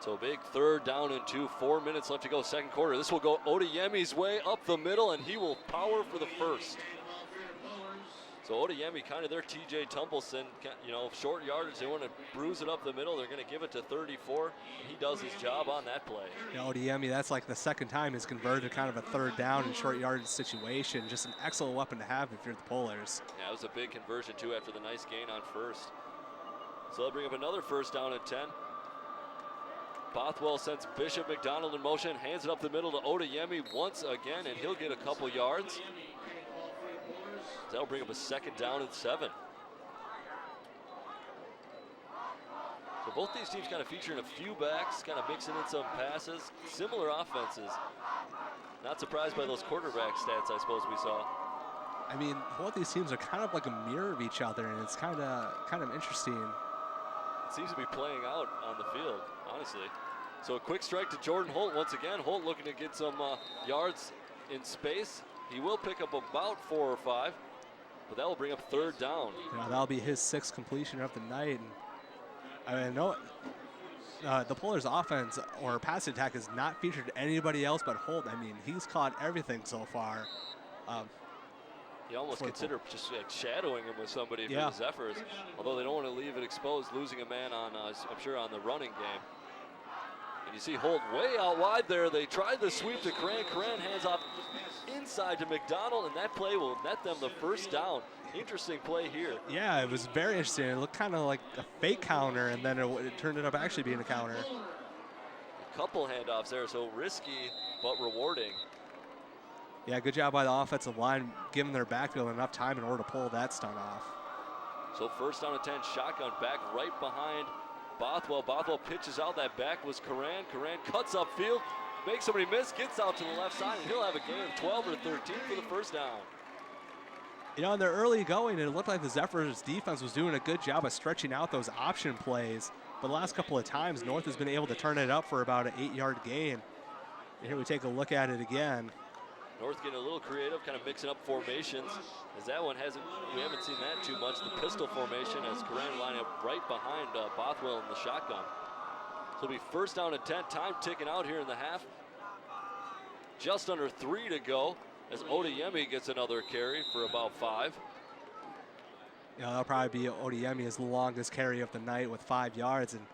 So big 3rd down and 2, 4 minutes left to go second quarter. This will go Odeyemi's way up the middle, and he will power for the first. So Odeyemi, kind of their TJ Tumbleson, you know, short yardage. They want to bruise it up the middle. They're going to give it to 34. He does his job on that play. You know, Odeyemi, that's like the second time he's converted kind of a 3rd down and short yardage situation. Just an excellent weapon to have if you're the Polars. Yeah, it was a big conversion too after the nice gain on first. So they'll bring up another first down and 10. Bothwell sends Bishop McDonald in motion, hands it up the middle to Odeyemi once again, and he'll get a couple yards. That'll bring up a second down and 7. So both these teams kind of featuring a few backs, kind of mixing in some passes, similar offenses. Not surprised by those quarterback stats, I suppose we saw. I mean, both these teams are kind of like a mirror of each other, and it's kind of interesting. It seems to be playing out on the field, honestly. So a quick strike to Jordan Holt once again. Holt looking to get some yards in space. He will pick up about 4 or 5, but that will bring up 3rd down. You know, that'll be his 6th completion of the night. And I mean, no, the Polars' offense or pass attack has not featured anybody else but Holt. I mean, he's caught everything so far. You almost consider just like shadowing him with somebody for the Zephyrs, although they don't want to leave it exposed, losing a man on, I'm sure, on the running game. And you see Holt way out wide there. They tried the sweep to Coran. Coran hands off inside to McDonald, and that play will net them the first down. Interesting play here. Yeah, it was very interesting. It looked kind of like a fake counter, and then it turned up actually being a counter. A couple handoffs there, so risky but rewarding. Yeah, good job by the offensive line, giving their backfield enough time in order to pull that stunt off. So first down and 10, shotgun back right behind Bothwell. Bothwell pitches out. That back was Coran. Coran cuts upfield, makes somebody miss, gets out to the left side, and he'll have a gain of 12 or 13 for the first down. You know, in their early going, it looked like the Zephyrs defense was doing a good job of stretching out those option plays. But the last couple of times, North has been able to turn it up for about an 8-yard gain. And here we take a look at it again. North getting a little creative, kind of mixing up formations, as that one we haven't seen that too much. The pistol formation as Coran lining up right behind Bothwell in the shotgun. So it'll be first down and 10, time ticking out here in the half. Just under 3 to go as Odeyemi gets another carry for about 5. Yeah, that'll probably be Odeyemi's longest carry of the night with 5 yards, and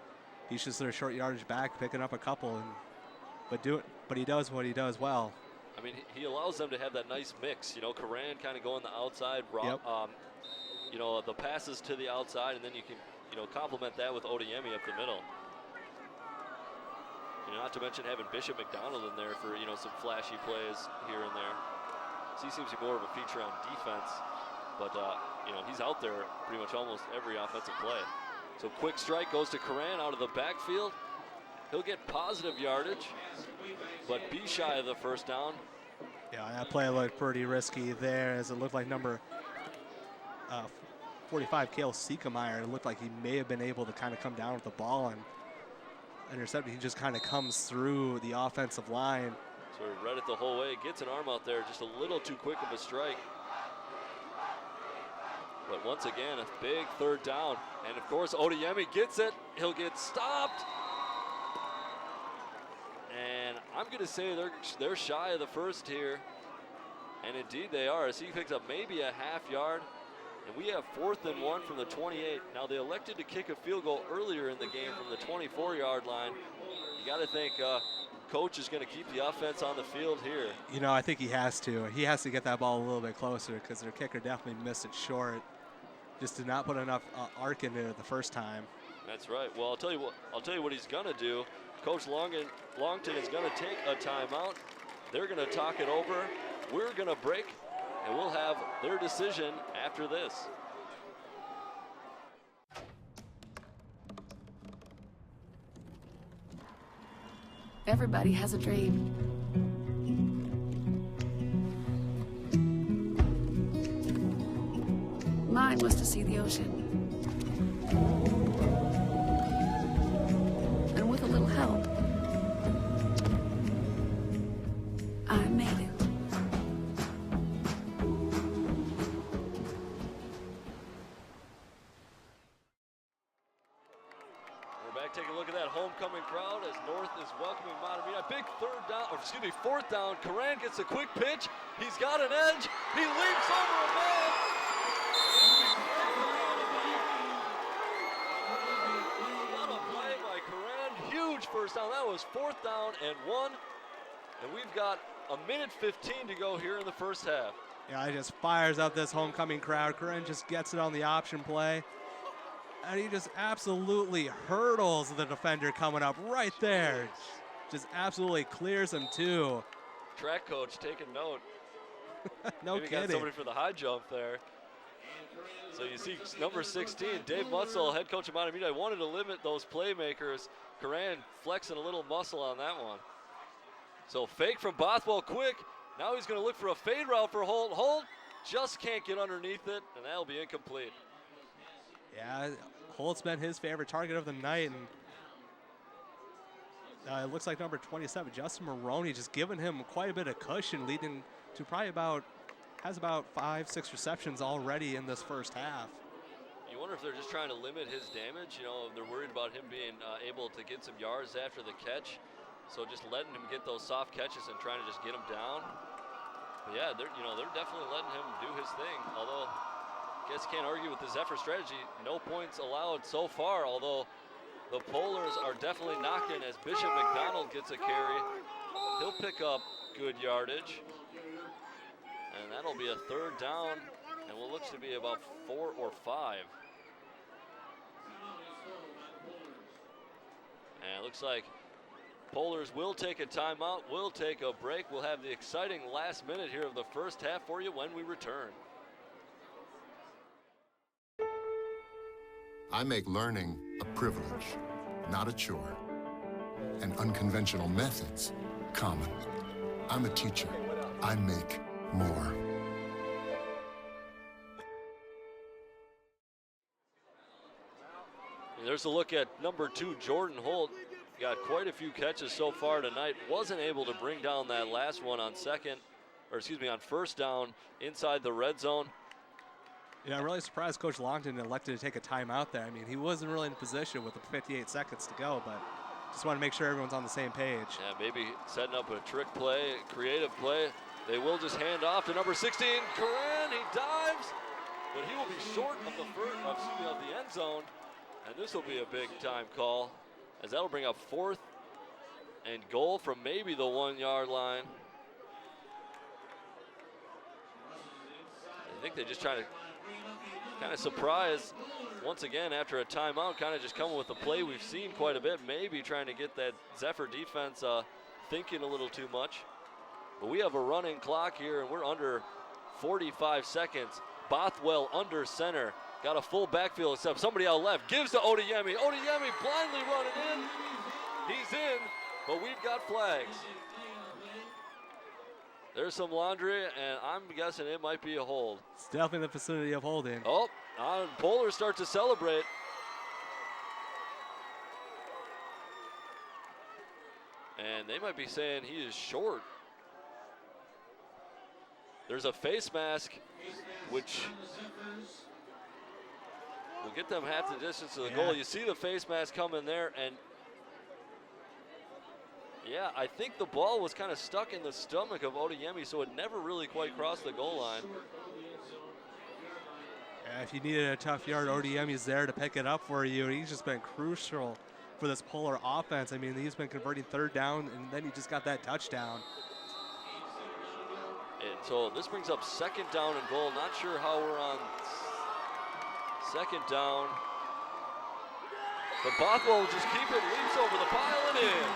he's just their short yardage back, picking up a couple, but he does what he does well. I mean, he allows them to have that nice mix. You know, Coran kind of going the outside, Yep. you know, the passes to the outside, and then you can, you know, complement that with Odeyemi up the middle. You know, not to mention having Bishop McDonald in there for, you know, some flashy plays here and there. So he seems to be more of a feature on defense, but, you know, he's out there pretty much almost every offensive play. So quick strike goes to Coran out of the backfield. He'll get positive yardage, but be shy of the first down. Yeah, that play looked pretty risky there, as it looked like number 45, Cale Seekemeyer. It looked like he may have been able to kind of come down with the ball and intercept. He just kind of comes through the offensive line. Sort of read it the whole way, gets an arm out there, just a little too quick of a strike. But once again, a big third down. And of course, Odeyemi gets it. He'll get stopped. And I'm going to say they're shy of the first here. And indeed they are, as he picks up maybe a half yard. And we have 4th and 1 from the 28. Now they elected to kick a field goal earlier in the game from the 24-yard line. You got to think coach is going to keep the offense on the field here. You know, I think he has to. He has to get that ball a little bit closer, because their kicker definitely missed it short. Just did not put enough arc into it the first time. That's right. Well, I'll tell you what he's going to do. Coach Longton is going to take a timeout. They're going to talk it over. We're going to break, and we'll have their decision after this. Everybody has a dream. Mine was to see the ocean. And with a little help, I made it. We're back taking a look at that homecoming crowd as North is welcoming Mahtomedi. Big fourth down. Coran gets a quick pitch. He's got an edge. He leaps over a man. What a play by Coran. Huge first down. That was 4th down and 1. And we've got a minute 15 to go here in the first half. Yeah, he just fires up this homecoming crowd. Coran just gets it on the option play. And he just absolutely hurdles the defender coming up right there. Just absolutely clears him too. Track coach taking note. No Maybe kidding. got somebody for the high jump there. So you see number 16, Dave Mutzel, head coach of Mahtomedi, wanted to limit those playmakers. Coran flexing a little muscle on that one. So fake from Bothwell quick. Now he's going to look for a fade route for Holt. Holt just can't get underneath it, and that'll be incomplete. Yeah, Holt's been his favorite target of the night, and it looks like number 27, Justin Maroney, just giving him quite a bit of cushion, leading to probably has about 5-6 receptions already in this first half. You wonder if they're just trying to limit his damage. You know, they're worried about him being able to get some yards after the catch. So just letting him get those soft catches and trying to just get him down. But yeah, they're definitely letting him do his thing. Although, I guess can't argue with the Zephyr strategy. No points allowed so far, although the Polars are definitely knocking as Bishop McDonald gets a carry. He'll pick up good yardage. And that'll be a 3rd down, and what looks to be about 4 or 5. And it looks like Polars will take a timeout, we'll take a break. We'll have the exciting last minute here of the first half for you when we return. I make learning a privilege, not a chore. And unconventional methods common. I'm a teacher. I make more. There's a look at number 2, Jordan Holt. Got quite a few catches so far tonight. Wasn't able to bring down that last one on first down inside the red zone. Yeah, I'm really surprised Coach Longton elected to take a timeout there. I mean, he wasn't really in position with the 58 seconds to go, but just want to make sure everyone's on the same page. Yeah, maybe setting up a trick play, creative play. They will just hand off to number 16, Coran. He dives, but he will be short of the end zone. And this will be a big time call, as that'll bring up 4th and goal from maybe the 1-yard line. I think they just try to kind of surprise once again after a timeout, kind of just coming with the play we've seen quite a bit, maybe trying to get that Zephyr defense thinking a little too much. But we have a running clock here, and we're under 45 seconds. Bothwell under center. Got a full backfield except somebody out left. Gives to Odeyemi. Odeyemi blindly running in. He's in, but we've got flags. There's some laundry, and I'm guessing it might be a hold. It's definitely in the vicinity of holding. Oh, Polars start to celebrate. And they might be saying he is short. There's a face mask, which will get them half the distance to the goal. You see the face mask come in there, and yeah, I think the ball was kind of stuck in the stomach of Odeyemi, so it never really quite crossed the goal line. Yeah, if you needed a tough yard, Odeyemi's there to pick it up for you. He's just been crucial for this Polar offense. I mean, he's been converting 3rd down, and then he just got that touchdown. And so this brings up 2nd down and goal. Not sure how we're on 2nd down. But Bothwell will just keep it, leaps over the pile and in.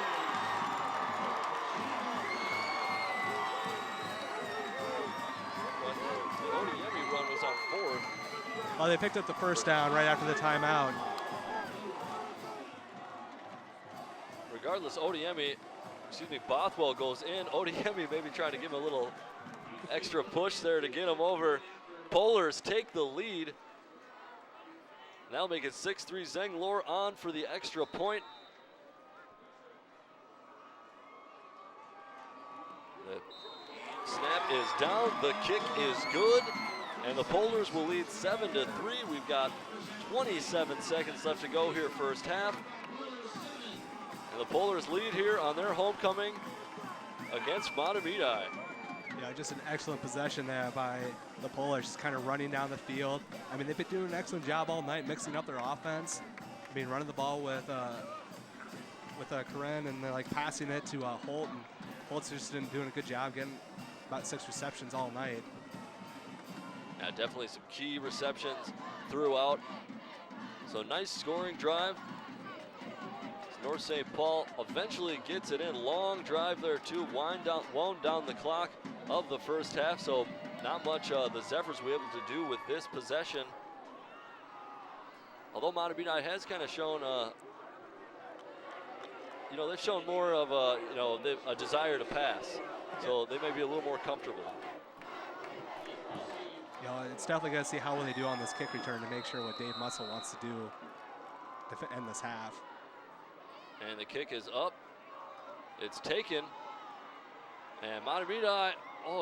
But the Odeyemi run was on 4th. Well, they picked up the 1st down right after the timeout. Regardless, Bothwell goes in. Odeyemi maybe trying to give him a little extra push there to get him over. Polars take the lead. That'll make it 6-3. Zenglor on for the extra point. The snap is down, the kick is good, and the Polars will lead 7-3. We've got 27 seconds left to go here first half. And the Polars lead here on their homecoming against Mahtomedi. Yeah, just an excellent possession there by the Polars, just kind of running down the field. I mean, they've been doing an excellent job all night mixing up their offense. I mean, running the ball with Corinne and then like passing it to Holt, and Holt's just been doing a good job getting about 6 receptions all night. Yeah, definitely some key receptions throughout. So nice scoring drive. North St. Paul eventually gets it in. Long drive there too, wound down the clock of the first half. So not much the Zephyrs were able to do with this possession. Although Mahtomedi has kind of shown, they've shown more of a desire to pass. So they may be a little more comfortable. It's definitely going to see how well they do on this kick return to make sure what Dave Muscle wants to do to end this half. And the kick is up. It's taken. And Mahtomedi,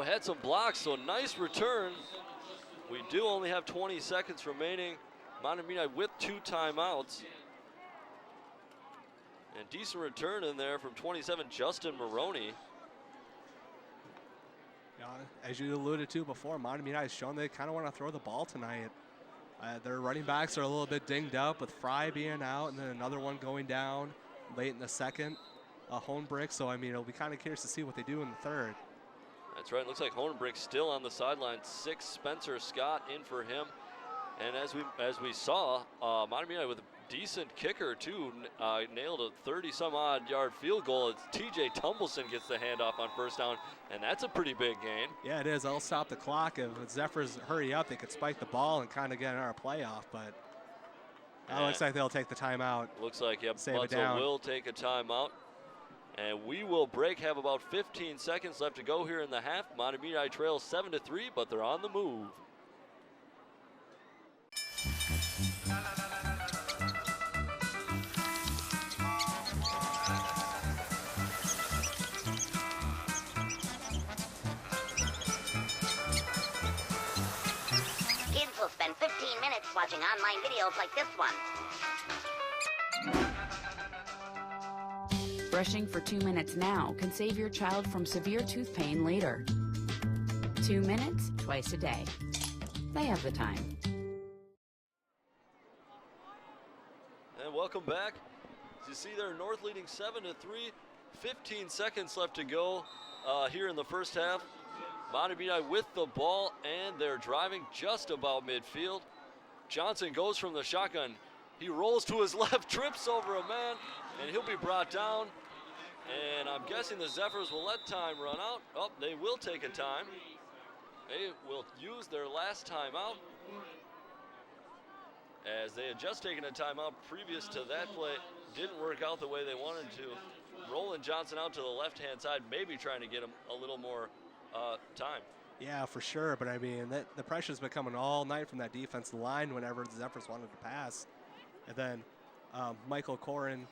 had some blocks, so nice return. We do only have 20 seconds remaining. Mahtomedi with 2 timeouts. And decent return in there from 27, Justin Maroney. As you alluded to before, Mahtomedi has shown they kind of want to throw the ball tonight. Their running backs are a little bit dinged up with Fry being out and then another one going down late in the second, Hohenbrick. So, I mean, it'll be kind of curious to see what they do in the third. That's right. Looks like Hohenbrick still on the sideline. 6, Spencer Scott in for him. And as we saw, Mahtomedi with decent kicker too. Nailed a 30-some-odd yard field goal. It's TJ Tumbleson gets the handoff on first down, and that's a pretty big gain. Yeah, it is. I'll stop the clock. If Zephyrs hurry up, they could spike the ball and kind of get our playoff, but it looks like they'll take the timeout. Looks like, yep, Save it Butzel down. will take a timeout. And we will break, have about 15 seconds left to go here in the half. Mahtomedi trails 7-3, but they're on the move. Kids will spend 15 minutes watching online videos like this one. Brushing for 2 minutes now can save your child from severe tooth pain later. 2 minutes, twice a day. They have the time. And welcome back. As you see there, North leading 7-3. 15 seconds left to go here in the first half. Mahtomedi with the ball, and they're driving just about midfield. Johnson goes from the shotgun. He rolls to his left, trips over a man, and he'll be brought down. And I'm guessing the Zephyrs will let time run out. Oh, they will take a time. They will use their last timeout, as they had just taken a timeout previous to that play. Didn't work out the way they wanted to. Roland Johnson out to the left-hand side, maybe trying to get him a little more time. Yeah, for sure. But I mean, the pressure's been coming all night from that defensive line whenever the Zephyrs wanted to pass. And then Michael Corrin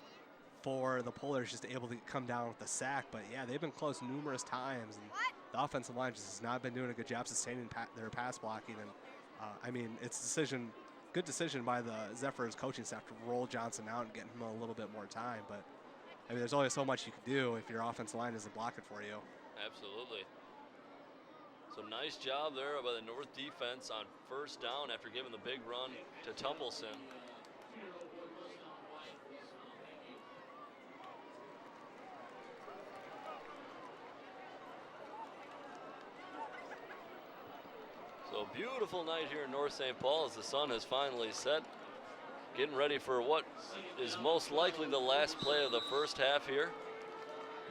for the Polars just able to come down with the sack. But yeah, they've been close numerous times, and the offensive line just has not been doing a good job sustaining their pass blocking. And I mean, it's good decision by the Zephyrs coaching staff to roll Johnson out and get him a little bit more time. But I mean, there's only so much you can do if your offensive line doesn't block it for you. Absolutely. So nice job there by the North defense on first down after giving the big run to Tumbleson. So beautiful night here in North St. Paul as the sun has finally set. Getting ready for what is most likely the last play of the first half here.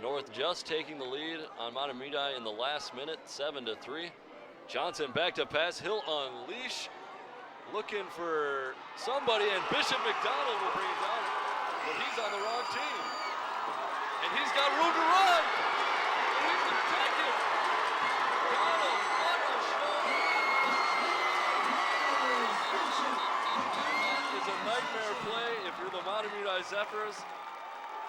North just taking the lead on Mahtomedi in the last minute, 7-3. Johnson back to pass, he'll unleash. Looking for somebody, and Bishop McDonald will bring it down, but he's on the wrong team. And he's got room to run. And he's going to take it. McDonald, what a show. That is a nightmare play if you're the Mahtomedi Zephyrs,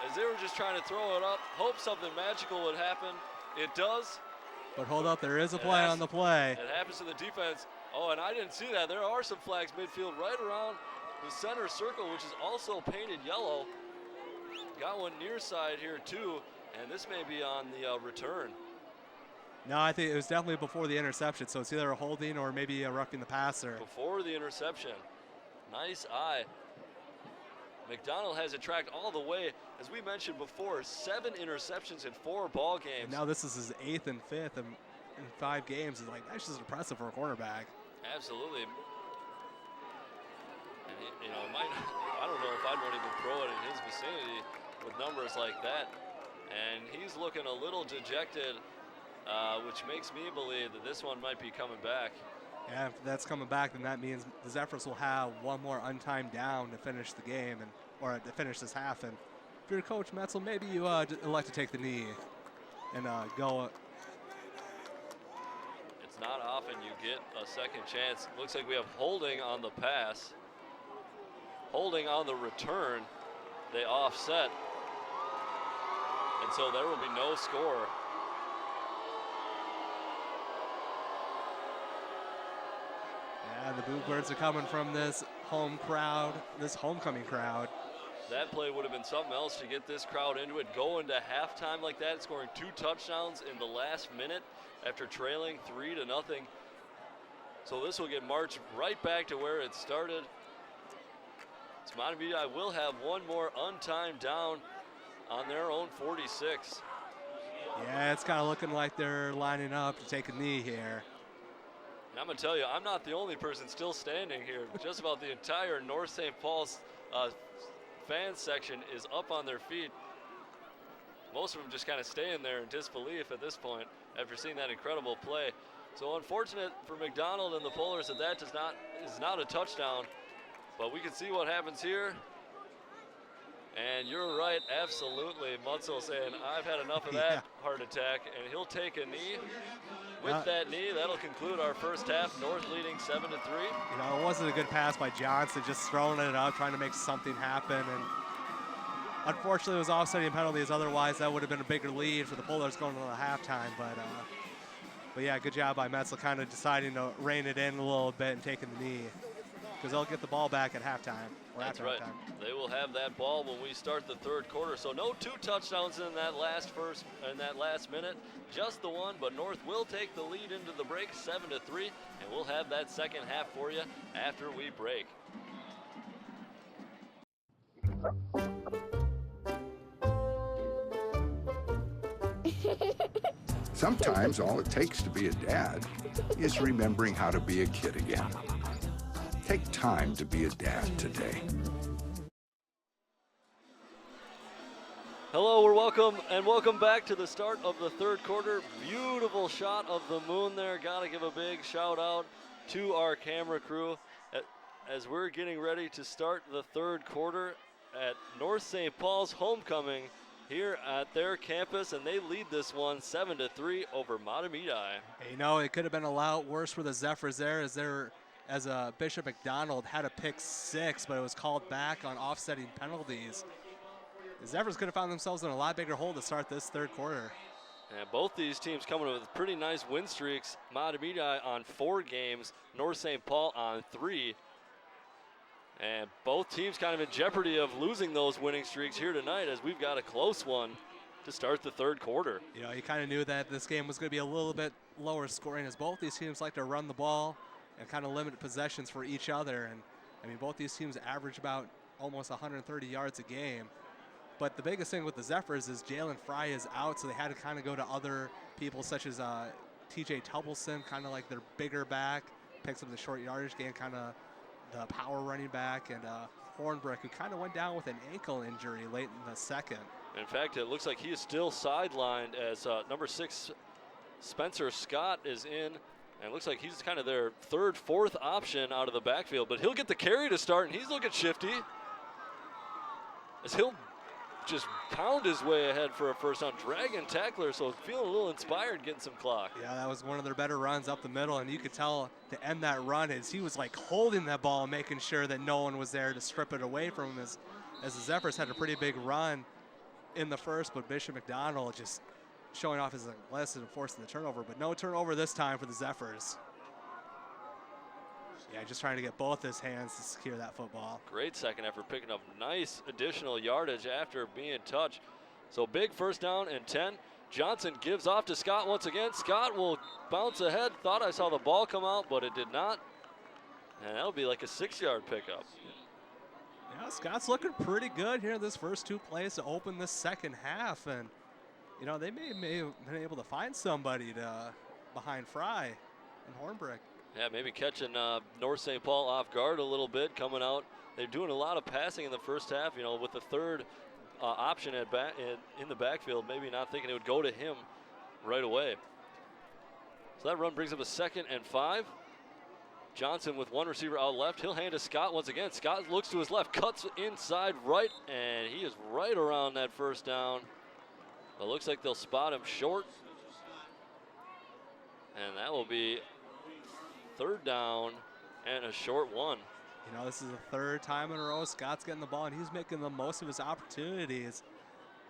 as they were just trying to throw it up, hope something magical would happen. It does. But hold up, there is a play on the play. It happens to the defense. Oh, and I didn't see that. There are some flags midfield right around the center circle, which is also painted yellow. Got one near side here too, and this may be on the return. No, I think it was definitely before the interception, so it's either a holding or maybe a roughing the passer. Before the interception. Nice eye. McDonald has it tracked all the way. As we mentioned before, 7 interceptions in 4 ball games. And now this is his 8th and 5th in 5 games. It's like, that's just impressive for a cornerback. Absolutely. And you know, I don't know if I'd want to even throw it in his vicinity with numbers like that. And he's looking a little dejected, which makes me believe that this one might be coming back. Yeah, if that's coming back, then that means the Zephyrs will have one more untimed down to finish the game, or to finish this half. And if you're Coach Metzel, maybe you elect to take the knee and go. It's not often you get a second chance. Looks like we have holding on the pass. Holding on the return. They offset. And so there will be no score. Yeah, the Bluebirds are coming from this home crowd, this homecoming crowd. That play would have been something else to get this crowd into it. Go into halftime like that, scoring 2 touchdowns in the last minute after trailing 3-0. So this will get marched right back to where it started. Mahtomedi will have one more untimed down on their own 46. Yeah, it's kind of looking like they're lining up to take a knee here. And I'm going to tell you, I'm not the only person still standing here. Just about the entire North St. Paul's fan section is up on their feet. Most of them just kind of staying there in disbelief at this point after seeing that incredible play. So unfortunate for McDonald and the Polars that is not a touchdown, but we can see what happens here. And you're right, absolutely. Mutzel saying, I've had enough of that heart attack, and he'll take a knee. With that knee, that'll conclude our first half. North leading 7-3. You know, it wasn't a good pass by Johnson, just throwing it out, trying to make something happen. And unfortunately, it was offsetting penalties. Otherwise, that would have been a bigger lead for the Polars going into the halftime. But yeah, good job by Metzel kind of deciding to rein it in a little bit and taking the knee, because they'll get the ball back at halftime. That's right. They will have that ball when we start the third quarter. So no 2 touchdowns in that last minute, just the one. But North will take the lead into the break, 7-3, and we'll have that second half for you after we break. Sometimes all it takes to be a dad is remembering how to be a kid again. Take time to be a dad today. Hello, welcome back to the start of the third quarter. Beautiful shot of the moon there. Gotta give a big shout out to our camera crew as we're getting ready to start the third quarter at North St. Paul's homecoming here at their campus, and they lead this one 7-3 over Mahtomedi. You know, it could have been a lot worse for the Zephyrs there, as Bishop McDonald had a pick 6, but it was called back on offsetting penalties. The Zephyrs could have found themselves in a lot bigger hole to start this third quarter. And both these teams coming with pretty nice win streaks. Mahtomedi on 4 games, North St. Paul on 3. And both teams kind of in jeopardy of losing those winning streaks here tonight, as we've got a close one to start the third quarter. You know, you kind of knew that this game was going to be a little bit lower scoring, as both these teams like to run the ball and kind of limit possessions for each other. And I mean, both these teams average about almost 130 yards a game. But the biggest thing with the Zephyrs is Jalen Fry is out, so they had to kind of go to other people such as TJ Tubbleson, kind of like their bigger back, picks up the short yardage game, kind of the power running back, and Hornbrick, who kind of went down with an ankle injury late in the second. In fact, it looks like he is still sidelined as number 6 Spencer Scott is in. And it looks like he's kind of their third, fourth option out of the backfield. But he'll get the carry to start, and he's looking shifty, as he'll just pound his way ahead for a first down. Dragon tackler, so feeling a little inspired getting some clock. Yeah, that was one of their better runs up the middle, and you could tell to end that run as he was like holding that ball, making sure that no one was there to strip it away from him, as the Zephyrs had a pretty big run in the first, but Bishop McDonald just showing off his athleticism and forcing the turnover, but no turnover this time for the Zephyrs. Yeah, just trying to get both his hands to secure that football. Great second effort, picking up nice additional yardage after being touched. So big first down and 10. Johnson gives off to Scott once again. Scott will bounce ahead. Thought I saw the ball come out, but it did not. And that'll be like a 6-yard pickup. Yeah, Scott's looking pretty good here in this first 2 plays to open this second half. And, you know, they may have been able to find somebody behind Fry and Hornbrick. Yeah, maybe catching North St. Paul off guard a little bit coming out. They're doing a lot of passing in the first half, you know, with the third option in the backfield, maybe not thinking it would go to him right away. So that run brings up a 2nd and 5. Johnson with one receiver out left. He'll hand to Scott once again. Scott looks to his left, cuts inside right, and he is right around that first down. It looks like they'll spot him short. And that will be 3rd down and a short one. You know, this is the 3rd time in a row Scott's getting the ball, and he's making the most of his opportunities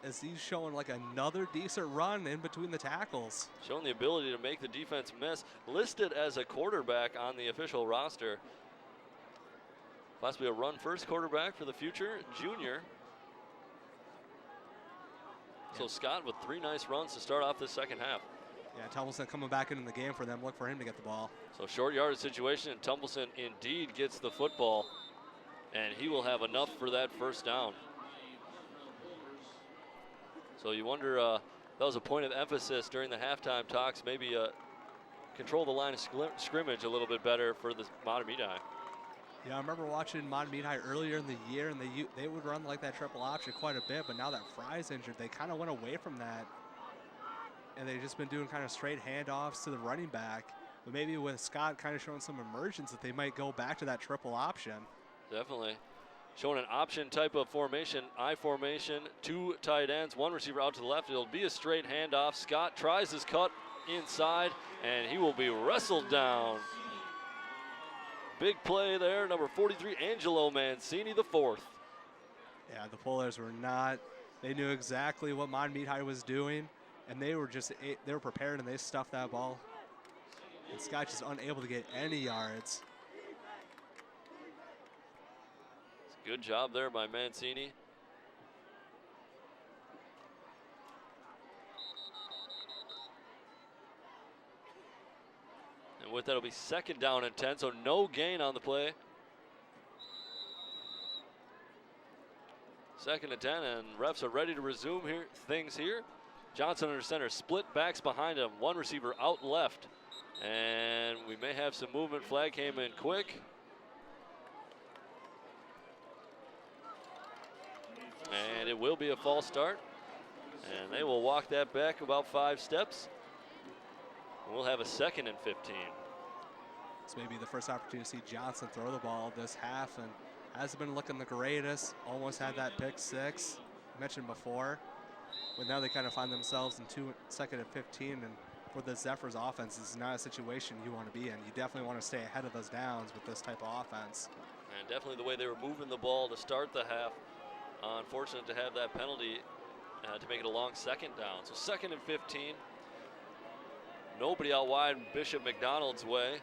as he's showing like another decent run in between the tackles. Showing the ability to make the defense miss. Listed as a quarterback on the official roster. Possibly a run first quarterback for the future junior. So Scott with 3 nice runs to start off this second half. Yeah, Tumbleson coming back into the game for them. Look for him to get the ball. So short yardage situation, and Tumbleson indeed gets the football, and he will have enough for that first down. So you wonder, that was a point of emphasis during the halftime talks, maybe control the line of scrimmage a little bit better for the Mahtomedi. Yeah, I remember watching Mahtomedi High earlier in the year, and they would run like that triple option quite a bit, but now that Fry's injured, they kind of went away from that. And they've just been doing kind of straight handoffs to the running back. But maybe with Scott kind of showing some emergence that they might go back to that triple option. Definitely. Showing an option type of formation, I formation, 2 tight ends, 1 receiver out to the left. It'll be a straight handoff. Scott tries his cut inside, and he will be wrestled down. Big play there, number 43, Angelo Mancini, the 4th. Yeah, the Polars were not, they knew exactly what Mahtomedi High was doing, and they were prepared, and they stuffed that ball. And Scott just unable to get any yards. Good job there by Mancini. And with that, it'll be 2nd down and 10, so no gain on the play. 2nd and 10, and refs are ready to resume things here. Johnson under center, split backs behind him, 1 receiver out left. And we may have some movement. Flag came in quick. And it will be a false start. And they will walk that back about 5 steps. We'll have a 2nd and 15. This may be the first opportunity to see Johnson throw the ball this half, and hasn't been looking the greatest. Almost had that pick 6 mentioned before. But now they kind of find themselves in 2nd and 15, and for the Zephyrs offense, this is not a situation you want to be in. You definitely want to stay ahead of those downs with this type of offense. And definitely the way they were moving the ball to start the half. Unfortunate to have that penalty to make it a long 2nd down. So 2nd and 15. Nobody out wide, Bishop McDonald's way.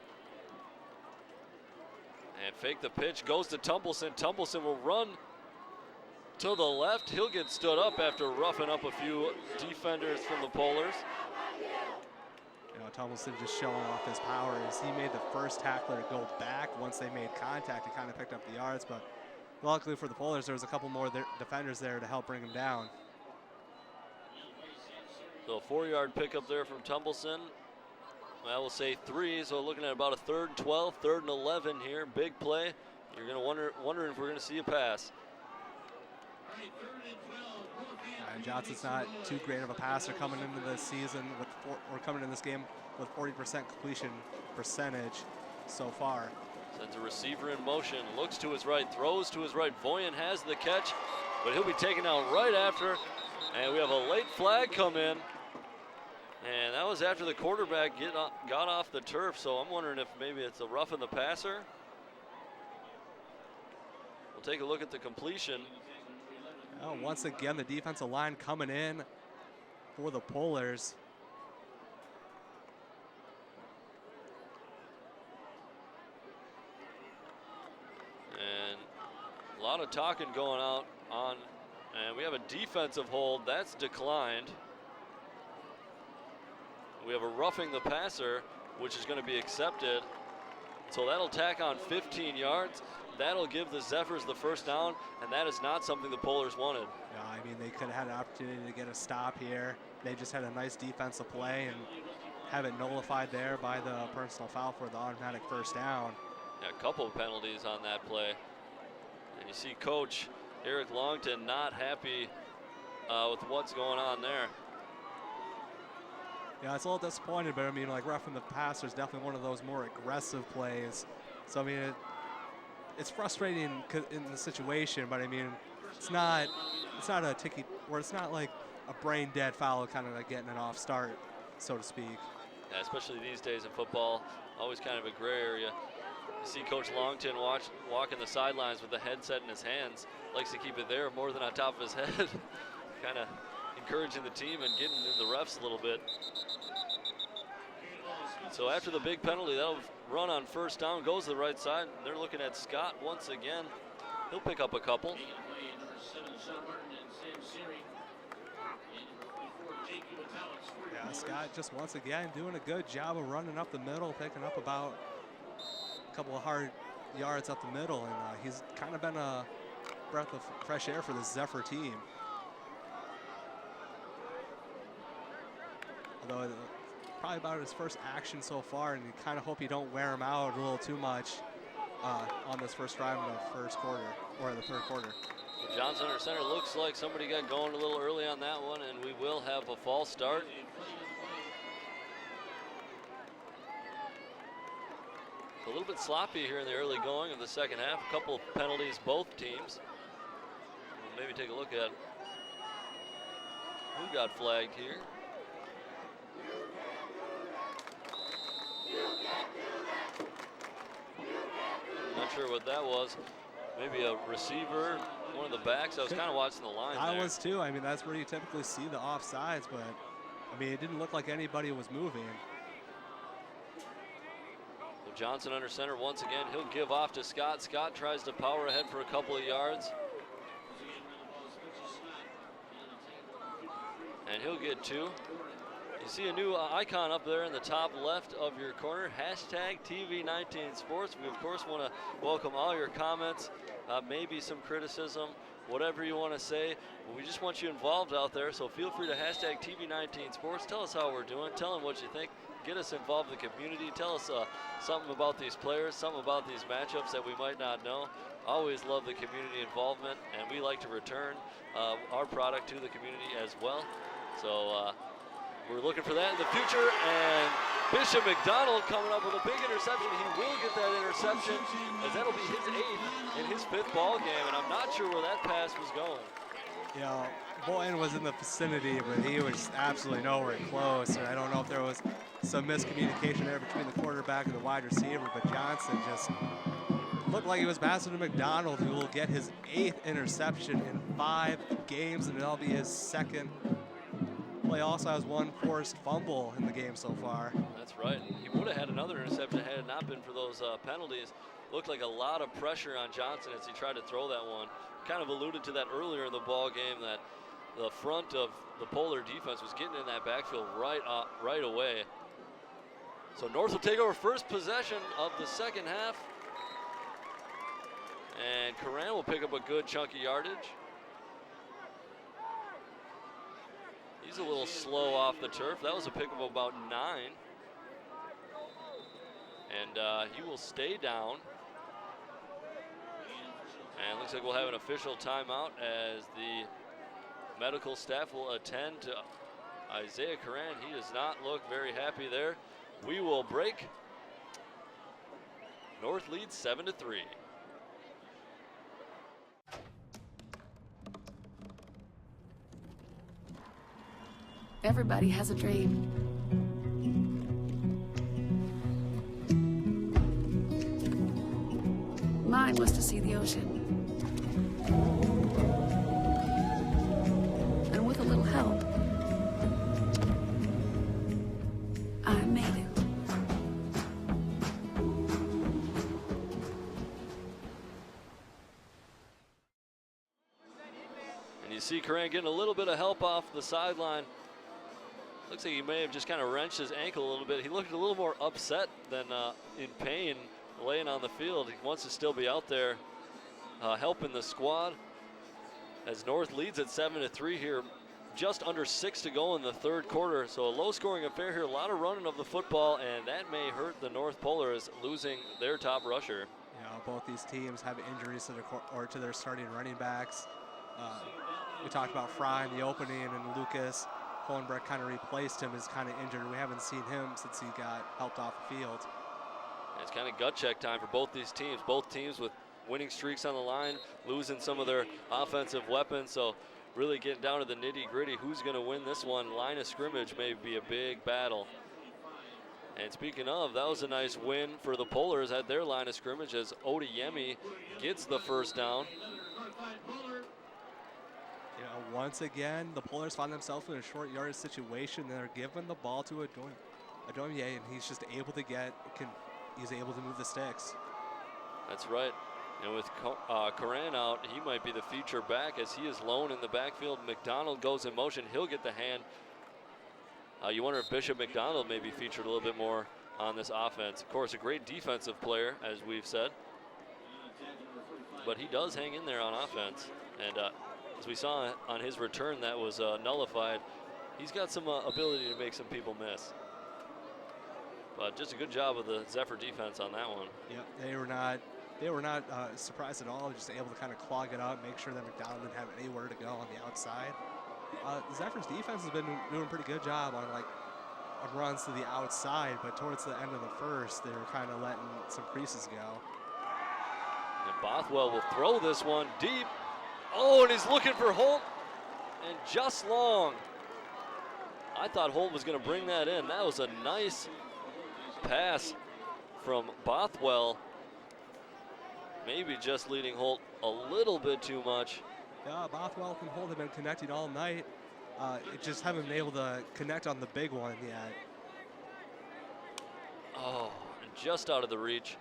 And fake the pitch, goes to Tumbleson. Tumbleson will run to the left. He'll get stood up after roughing up a few defenders from the Polars. You know, Tumbleson just showing off his powers. He made the first tackler to go back once they made contact and kind of picked up the yards, but luckily for the Polars, there was a couple more defenders there to help bring him down. So a 4-yard pickup there from Tumbleson. I will say 3, so looking at about a 3rd and 12, 3rd and 11 here. Big play. You're going to wonder if we're going to see a pass. And Johnson's not too great of a passer coming into this season or coming in this game with 40% completion percentage so far. Sends a receiver in motion, looks to his right, throws to his right. Voyan has the catch, but he'll be taken out right after. And we have a late flag come in. And that was after the quarterback got off the turf, so I'm wondering if maybe it's a roughing the passer. We'll take a look at the completion. Well, once again, the defensive line coming in for the Polars. And a lot of talking going on, and we have a defensive hold that's declined. We have a roughing the passer, which is going to be accepted. So that'll tack on 15 yards. That'll give the Zephyrs the 1st down, and that is not something the Polars wanted. Yeah, I mean, they could have had an opportunity to get a stop here. They just had a nice defensive play and have it nullified there by the personal foul for the automatic 1st down. Yeah, a couple of penalties on that play. And you see Coach Eric Longton not happy with what's going on there. Yeah, it's a little disappointed, but I mean, like roughing the passer is definitely one of those more aggressive plays. So I mean, it's frustrating in the situation, but I mean, it's not a ticky, or it's not like a brain dead foul, kind of like getting an off start, so to speak. Yeah, especially these days in football, always kind of a gray area. You see Coach Longton walking the sidelines with the headset in his hands. Likes to keep it there more than on top of his head. Kind of encouraging the team and getting in the refs a little bit. So after the big penalty, that'll run on 1st down, goes to the right side. They're looking at Scott once again. He'll pick up a couple. Yeah, Scott just once again doing a good job of running up the middle, picking up about a couple of hard yards up the middle, and he's kind of been a breath of fresh air for the Zephyr team. Although probably about his first action so far, and you kind of hope you don't wear him out a little too much. on this first drive in the first quarter, or the third quarter. Johnson under center. Looks like somebody got going a little early on that one, and we will have a false start. A little bit sloppy here in the early going of the second half. A couple of penalties, both teams. We'll maybe take a look at who got flagged here. Not sure what that was. Maybe a receiver, one of the backs. I was kind of watching the line there. I was too. I mean, that's where you typically see the offsides, but I mean, it didn't look like anybody was moving. So Johnson under center once again. He'll give off to Scott. Scott tries to power ahead for a couple of yards. And he'll get 2. You see a new icon up there in the top left of your corner, hashtag TV19 Sports. We, of course, want to welcome all your comments, maybe some criticism, whatever you want to say. But we just want you involved out there, so feel free to hashtag TV19 Sports. Tell us how we're doing. Tell them what you think. Get us involved in the community. Tell us something about these players, something about these matchups that we might not know. Always love the community involvement, and we like to return our product to the community as well. So we're looking for that in the future, and Bishop McDonald coming up with a big interception. He will get that interception, as that'll be his 8th in his 5th ball game, and I'm not sure where that pass was going. You know, Boynton was in the vicinity, but he was absolutely nowhere close. And I don't know if there was some miscommunication there between the quarterback and the wide receiver, but Johnson just looked like he was passing to McDonald, who will get his 8th interception in 5 games, and that'll be his 2nd. He also has 1 forced fumble in the game so far. That's right. He would have had another interception had it not been for those penalties. Looked like a lot of pressure on Johnson as he tried to throw that one. Kind of alluded to that earlier in the ball game, that the front of the Polar defense was getting in that backfield right away. So North will take over first possession of the second half. And Coran will pick up a good chunky yardage. He's a little slow off the turf. That was a pick of about 9. And he will stay down. And looks like we'll have an official timeout as the medical staff will attend to Isaiah Coran. He does not look very happy there. We will break. North leads 7-3. Everybody has a dream. Mine was to see the ocean. And with a little help, I made it. And you see Coran getting a little bit of help off the sideline. Looks like he may have just kind of wrenched his ankle a little bit. He looked a little more upset than in pain laying on the field. He wants to still be out there helping the squad as North leads at 7-3 here. Just under 6 to go in the third quarter. So a low scoring affair here, a lot of running of the football, and that may hurt the North Polars losing their top rusher. You know, both these teams have injuries to their starting running backs. We talked about Fry in the opening, and Lucas Hohenbrecht kind of replaced him, is kind of injured. We haven't seen him since he got helped off the field. It's kind of gut check time for both these teams. Both teams with winning streaks on the line, losing some of their offensive weapons. So really getting down to the nitty gritty. Who's going to win this one? Line of scrimmage may be a big battle. And speaking of, that was a nice win for the Polars at their line of scrimmage as Odeyemi gets the first down. You know, once again, the Polars find themselves in a short yardage situation. They're giving the ball to Adonye, and he's just able to he's able to move the sticks. That's right. And with Coran out, he might be the feature back as he is lone in the backfield. McDonald goes in motion. He'll get the hand. You wonder if Bishop McDonald may be featured a little bit more on this offense. Of course, a great defensive player, as we've said. But he does hang in there on offense. And as we saw on his return that was nullified, he's got some ability to make some people miss. But just a good job of the Zephyr defense on that one. Yep, they were not they were not surprised at all, just able to kind of clog it up, make sure that McDonald didn't have anywhere to go on the outside. Zephyr's defense has been doing a pretty good job on runs to the outside, but towards the end of the first, they were kind of letting some creases go. And Bothwell will throw this one deep. Oh, and he's looking for Holt, and just long. I thought Holt was going to bring that in. That was a nice pass from Bothwell. Maybe just leading Holt a little bit too much. Yeah, Bothwell and Holt have been connecting all night. It just haven't been able to connect on the big one yet. Oh, and just out of the reach.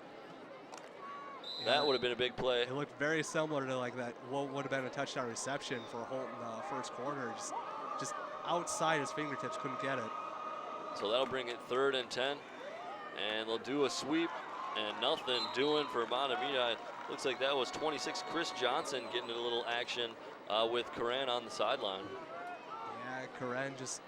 That would have been a big play. It looked very similar to like that, what would have been a touchdown reception for Holt in the first quarter. Just outside his fingertips, couldn't get it. So that'll bring it 3rd and 10. And they'll do a sweep and nothing doing for Mahtomedi. Looks like that was 26 Chris Johnson getting a little action with Coran on the sideline. Yeah, Coran just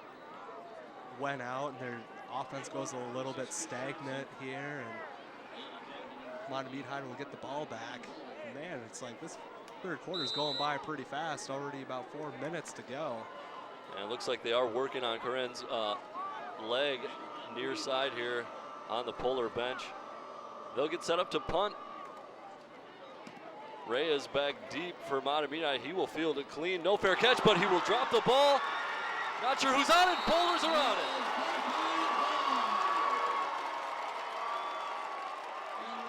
went out and their offense goes a little bit stagnant here, and Mahtomedi will get the ball back. Man, it's like this third quarter is going by pretty fast, already about 4 minutes to go. And it looks like they are working on Coran's leg near side here on the Polar bench. They'll get set up to punt. Reyes back deep for Mahtomedi. He will field it clean. No fair catch, but he will drop the ball. Not sure who's on it. Polars are on it.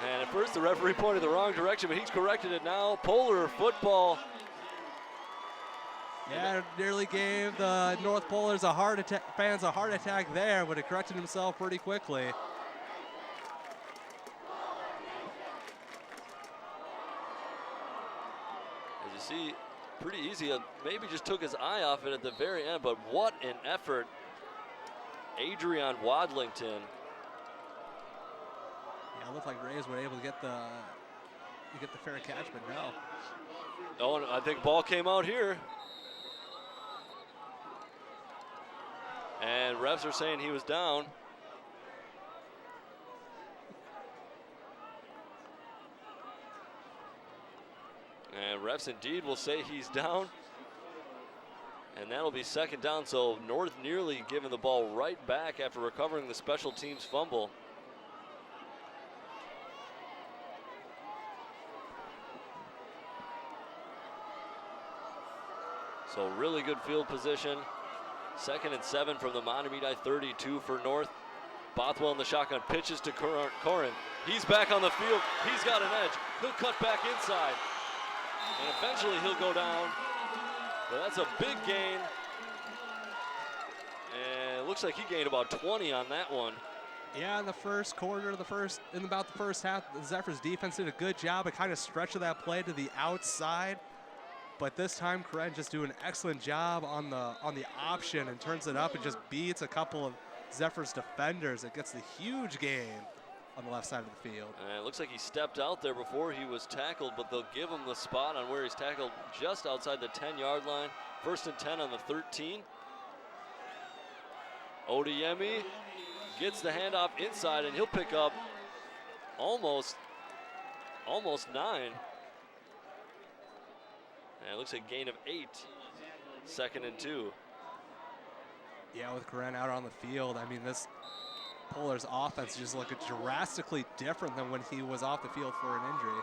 And at first the referee pointed the wrong direction, but he's corrected it now. Polar football. Yeah, nearly gave the North Polars fans a heart attack there, but he corrected himself pretty quickly. See, pretty easy. Maybe just took his eye off it at the very end, but what an effort. Adrian Wadlington. Yeah, it looked like Reyes were able to get the fair catch, but no. Oh, and I think ball came out here. And refs are saying he was down. And refs indeed will say he's down. And that'll be 2nd down, so North nearly giving the ball right back after recovering the special teams fumble. So really good field position. 2nd and 7 from the Mahtomedi 32 for North. Bothwell in the shotgun, pitches to Corin. He's back on the field. He's got an edge. He'll cut back inside. And eventually he'll go down, but that's a big gain. And it looks like he gained about 20 on that one. Yeah, in the first quarter, in about the first half, the Zephyrs defense did a good job of kind of stretching that play to the outside. But this time, Coran just doing an excellent job on the option and turns it up and just beats a couple of Zephyrs defenders. It gets the huge gain on the left side of the field. And it looks like he stepped out there before he was tackled, but they'll give him the spot on where he's tackled just outside the 10-yard line. 1st and 10 on the 13. Odeyemi gets the handoff inside, and he'll pick up almost 9. And it looks like gain of 8. 2nd and 2. Yeah, with Coran out on the field, I mean, this Polar's offense just looked drastically different than when he was off the field for an injury.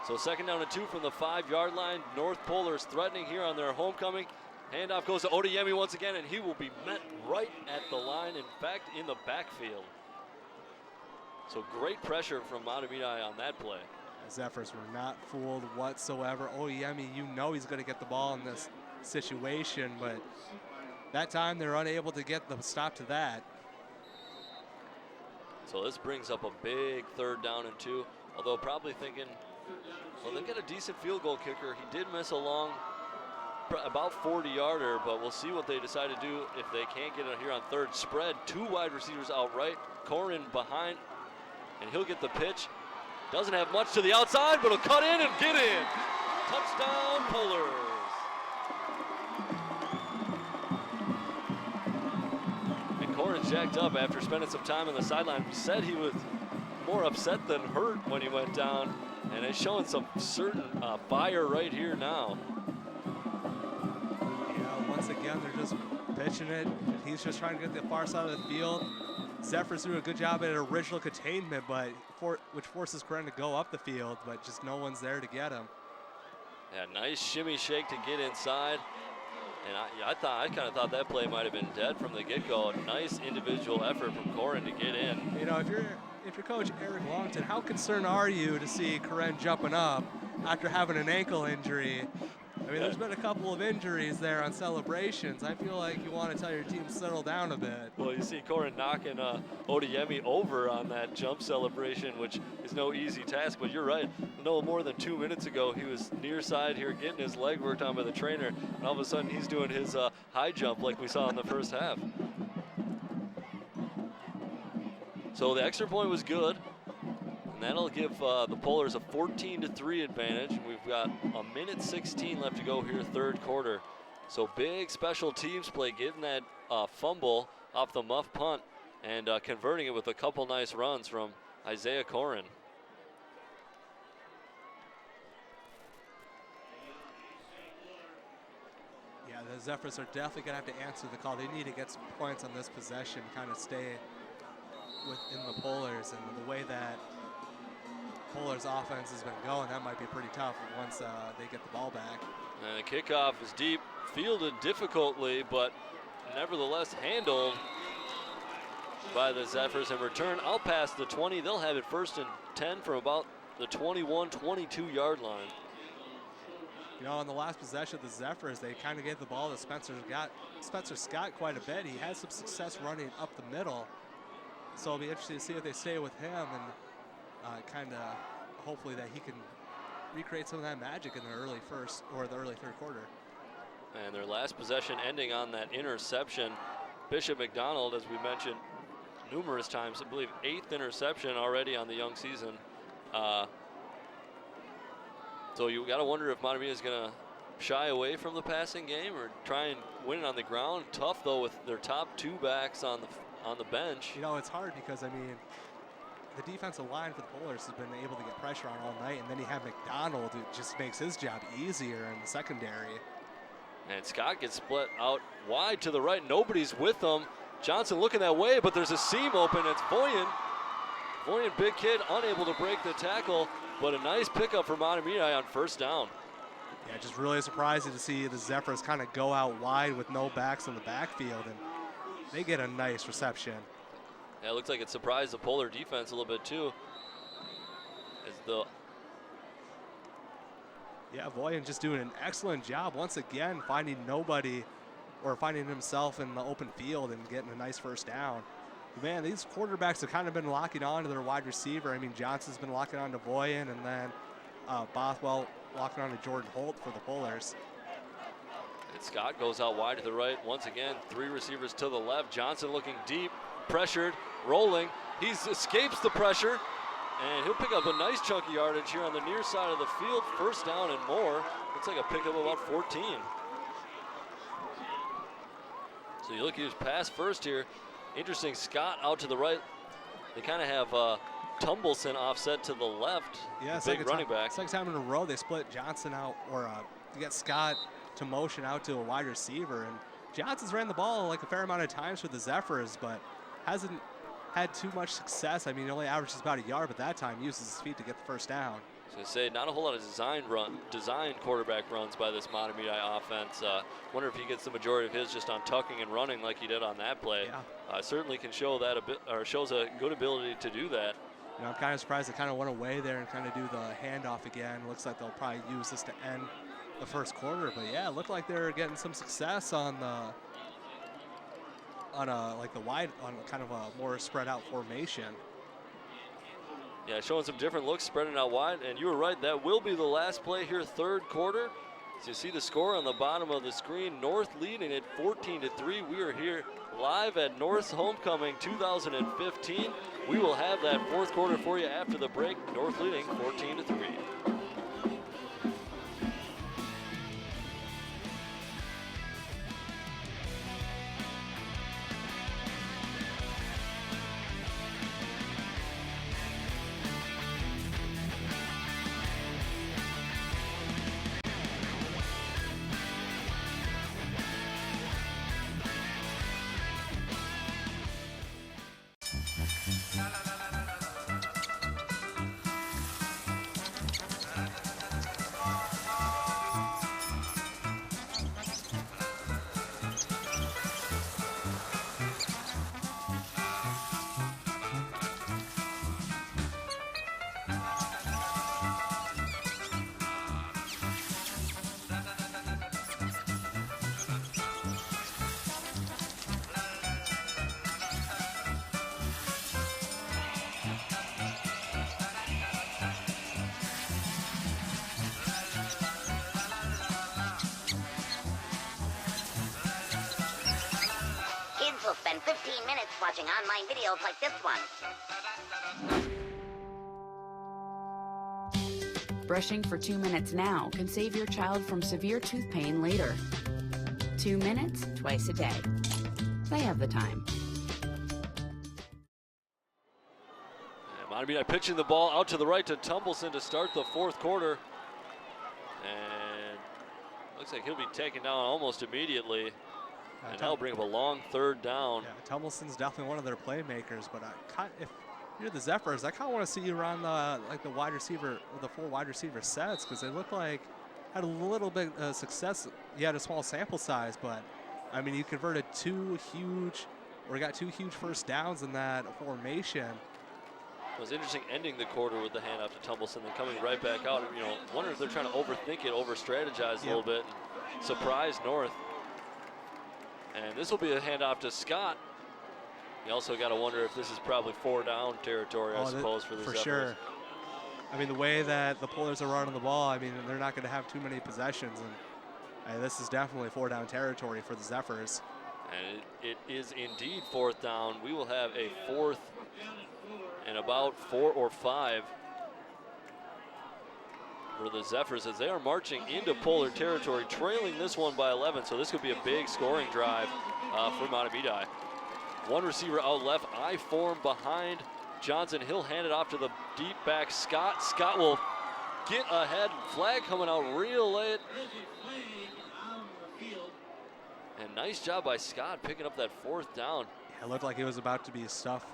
So 2nd down and 2 from the 5-yard line. North Polars threatening here on their homecoming. Handoff goes to Odeyemi once again, and he will be met right at the line, in fact, in the backfield. So great pressure from Mahtomedi on that play. The Zephyrs were not fooled whatsoever. Odeyemi, you know he's going to get the ball in this situation, but that time they're unable to get the stop to that. So this brings up a big 3rd down and 2, although probably thinking, well, they've got a decent field goal kicker. He did miss a long, about 40-yarder, but we'll see what they decide to do if they can't get it here on 3rd. Spread, 2 wide receivers out right. Corin behind, and he'll get the pitch. Doesn't have much to the outside, but he'll cut in and get in. Touchdown, Polars. Corin's jacked up after spending some time on the sideline. He said he more upset than hurt when he went down, and it's showing some certain fire right here now. Yeah, once again, they're just pitching it. He's just trying to get the far side of the field. Zephyr's doing a good job at original containment, but which forces Corinne to go up the field, but just no one's there to get him. Yeah, nice shimmy shake to get inside. And I kind of thought that play might have been dead from the get-go. Nice individual effort from Corin to get in. You know, if you're Coach Eric Longton, how concerned are you to see Corinne jumping up after having an ankle injury? I mean, there's been a couple of injuries there on celebrations. I feel like you want to tell your team to settle down a bit. Well, you see Corin knocking Odeyemi over on that jump celebration, which is no easy task, but you're right. No more than 2 minutes ago, he was near side here getting his leg worked on by the trainer, and all of a sudden he's doing his high jump like we saw in the first half. So the extra point was good. And that'll give the Polars a 14-3 advantage. We've got 1:16 left to go here, third quarter. So big special teams play, getting that fumble off the muff punt and converting it with a couple nice runs from Isaiah Corin. Yeah, the Zephyrs are definitely going to have to answer the call. They need to get some points on this possession, kind of stay within the Polars, and the way that Polars offense has been going, that might be pretty tough once they get the ball back. And the kickoff is deep, fielded difficultly, but nevertheless handled by the Zephyrs. In return, out past the 20. They'll have it 1st and 10 from about the 21, 22-yard line. You know, on the last possession of the Zephyrs, they kind of gave the ball to Spencer Scott quite a bit. He had some success running up the middle. So it'll be interesting to see if they stay with him and kind of hopefully that he can recreate some of that magic in the early first or the early third quarter. And their last possession ending on that interception. Bishop McDonald, as we mentioned numerous times, I believe 8th interception already on the young season. So you got to wonder if Mahtomedi is going to shy away from the passing game or try and win it on the ground. Tough though with their top 2 backs on the bench. You know, it's hard because I mean, the defensive line for the Polars has been able to get pressure on all night, and then you have McDonald who just makes his job easier in the secondary. And Scott gets split out wide to the right. Nobody's with him. Johnson looking that way, but there's a seam open. It's Voyen. Voyen, big kid, unable to break the tackle, but a nice pickup for Mahtomedi on 1st down. Yeah, just really surprising to see the Zephyrs kind of go out wide with no backs in the backfield, and they get a nice reception. Yeah, it looks like it surprised the Polar defense a little bit too. Yeah, Voyen just doing an excellent job once again, finding nobody or finding himself in the open field and getting a nice 1st down. Man, these quarterbacks have kind of been locking on to their wide receiver. I mean, Johnson's been locking on to Voyen, and then Bothwell locking on to Jordan Holt for the Polars. And Scott goes out wide to the right. Once again, 3 receivers to the left. Johnson looking deep, pressured, rolling. He escapes the pressure, and he'll pick up a nice chunk of yardage here on the near side of the field. 1st down and more. Looks like a pickup of about 14. So you look, he was pass first here. Interesting, Scott out to the right. They kind of have Tumbleson offset to the left. Yeah, big running back. Second time in a row they split Johnson out, or to get Scott to motion out to a wide receiver. And Johnson's ran the ball like a fair amount of times for the Zephyrs, but hasn't had too much success. I mean, he only averages about a yard, but that time uses his feet to get the 1st down. I was going to say, not a whole lot of design quarterback runs by this Mahtomedi offense. Wonder if he gets the majority of his just on tucking and running like he did on that play. Yeah. Certainly can show that a bit, or shows a good ability to do that. You know, I'm kind of surprised they kind of went away there and kind of do the handoff again. Looks like they'll probably use this to end the 1st quarter. But yeah, it looked like they're getting some success on kind of a more spread out formation. Yeah, showing some different looks, spreading out wide. And you were right, that will be the last play here, 3rd quarter. As you see the score on the bottom of the screen, North leading at 14-3. We are here live at North's Homecoming 2015. We will have that 4th quarter for you after the break. North leading 14-3. You'll spend 15 minutes watching online videos like this one. Brushing for 2 minutes now can save your child from severe tooth pain later. 2 minutes, twice a day. They have the time. Mahtomedi pitching the ball out to the right to Tumbleson to start the fourth quarter. And looks like he'll be taken down almost immediately. And that'll bring up a long third down. Yeah, Tumbleson's definitely one of their playmakers, but if you're the Zephyrs, I kind of want to see you run the wide receiver, the 4 wide receiver sets, because they look like had a little bit of success. You had a small sample size, but I mean, you converted got 2 huge first downs in that formation. It was interesting ending the quarter with the handoff to Tumbleson, then coming right back out. You know, wonder if they're trying to overthink it, over-strategize a little bit, and surprise North. And this will be a handoff to Scott. You also got to wonder if this is probably 4 down territory, I suppose, for the Zephyrs. For sure. I mean, the way that the Polars are running the ball, I mean, they're not going to have too many possessions, and this is definitely 4 down territory for the Zephyrs. And it is indeed 4th down. We will have a 4th and about 4 or 5 for the Zephyrs as they are marching into Polar territory, trailing this one by 11. So this could be a big scoring drive for Mahtomedi. 1 receiver out left, I form behind Johnson. He'll hand it off to the deep back Scott. Scott will get ahead. Flag coming out real late. And nice job by Scott picking up that 4th down. Yeah, it looked like it was about to be stuff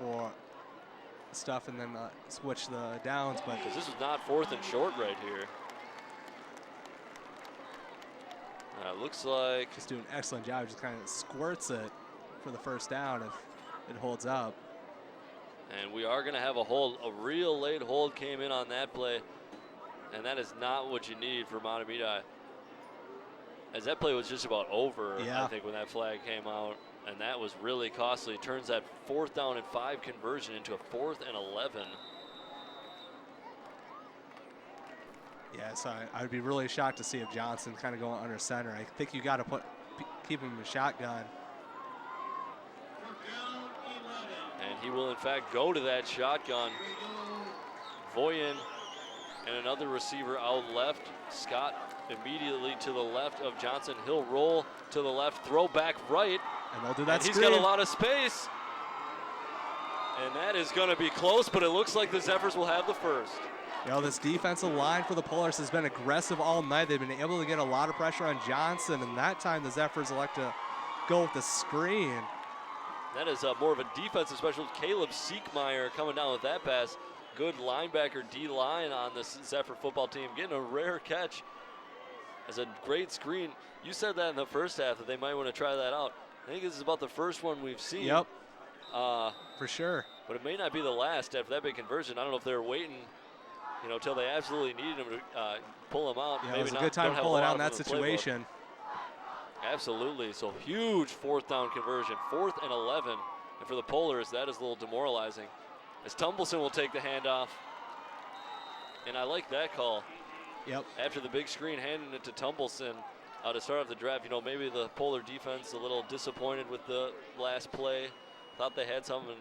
and then switch the downs, but because this is not 4th and short right here. Looks like just doing an excellent job. Just kind of squirts it for the first down if it holds up. And we are going to have a hold. A real late hold came in on that play, and that is not what you need for Mahtomedi. As that play was just about over, I think, when that flag came out, and that was really costly. Turns that 4th down and 5 conversion into a 4th and 11. Yeah, so I would be really shocked to see if Johnson kind of going under center. I think you got to keep him in shotgun. And he will, in fact, go to that shotgun. Voyen and another receiver out left. Scott immediately to the left of Johnson. He'll roll to the left, throw back right. And they'll do that screen. He's got a lot of space. And that is going to be close, but it looks like the Zephyrs will have the first. You know, this defensive line for the Polars has been aggressive all night. They've been able to get a lot of pressure on Johnson, and that time the Zephyrs elect to go with the screen. That is more of a defensive specialist. Caleb Siekmeyer coming down with that pass. Good linebacker D-line on this Zephyr football team, getting a rare catch as a great screen. You said that in the first half that they might want to try that out. I think this is about the first one we've seen. Yep, for sure. But it may not be the last after that big conversion. I don't know if they're waiting, you know, until they absolutely needed him to pull him out. Yeah, Maybe it was a not, good time to pull it out in that in situation. Absolutely. So huge 4th down conversion, 4th and 11. And for the Polars, that is a little demoralizing. As Tumbleson will take the handoff. And I like that call. Yep. After the big screen, handing it to Tumbleson to start off the drive. You know, maybe the Polar defense a little disappointed with the last play. Thought they had something,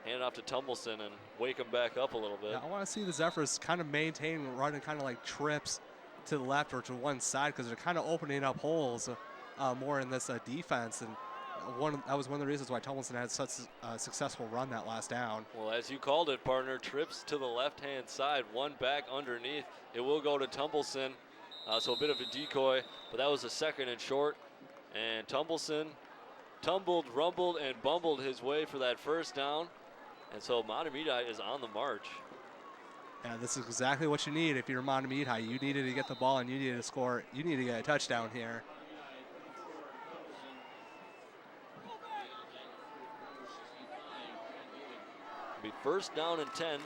hand it off to Tumbleson and wake them back up a little bit. Yeah, I want to see the Zephyrs kind of maintain running kind of like trips to the left or to one side, because they're kind of opening up holes more in this defense. And that was one of the reasons why Tumbleson had such a successful run that last down. Well, as you called it, partner, trips to the left-hand side, one back underneath. It will go to Tumbleson, so a bit of a decoy, but that was a 2nd and short. And Tumbleson tumbled, rumbled, and bumbled his way for that 1st down. And so Mahtomedi is on the march. Yeah, this is exactly what you need if you're Mahtomedi. You needed to get the ball and you needed to score. You need to get a touchdown here. Be 1st down and 10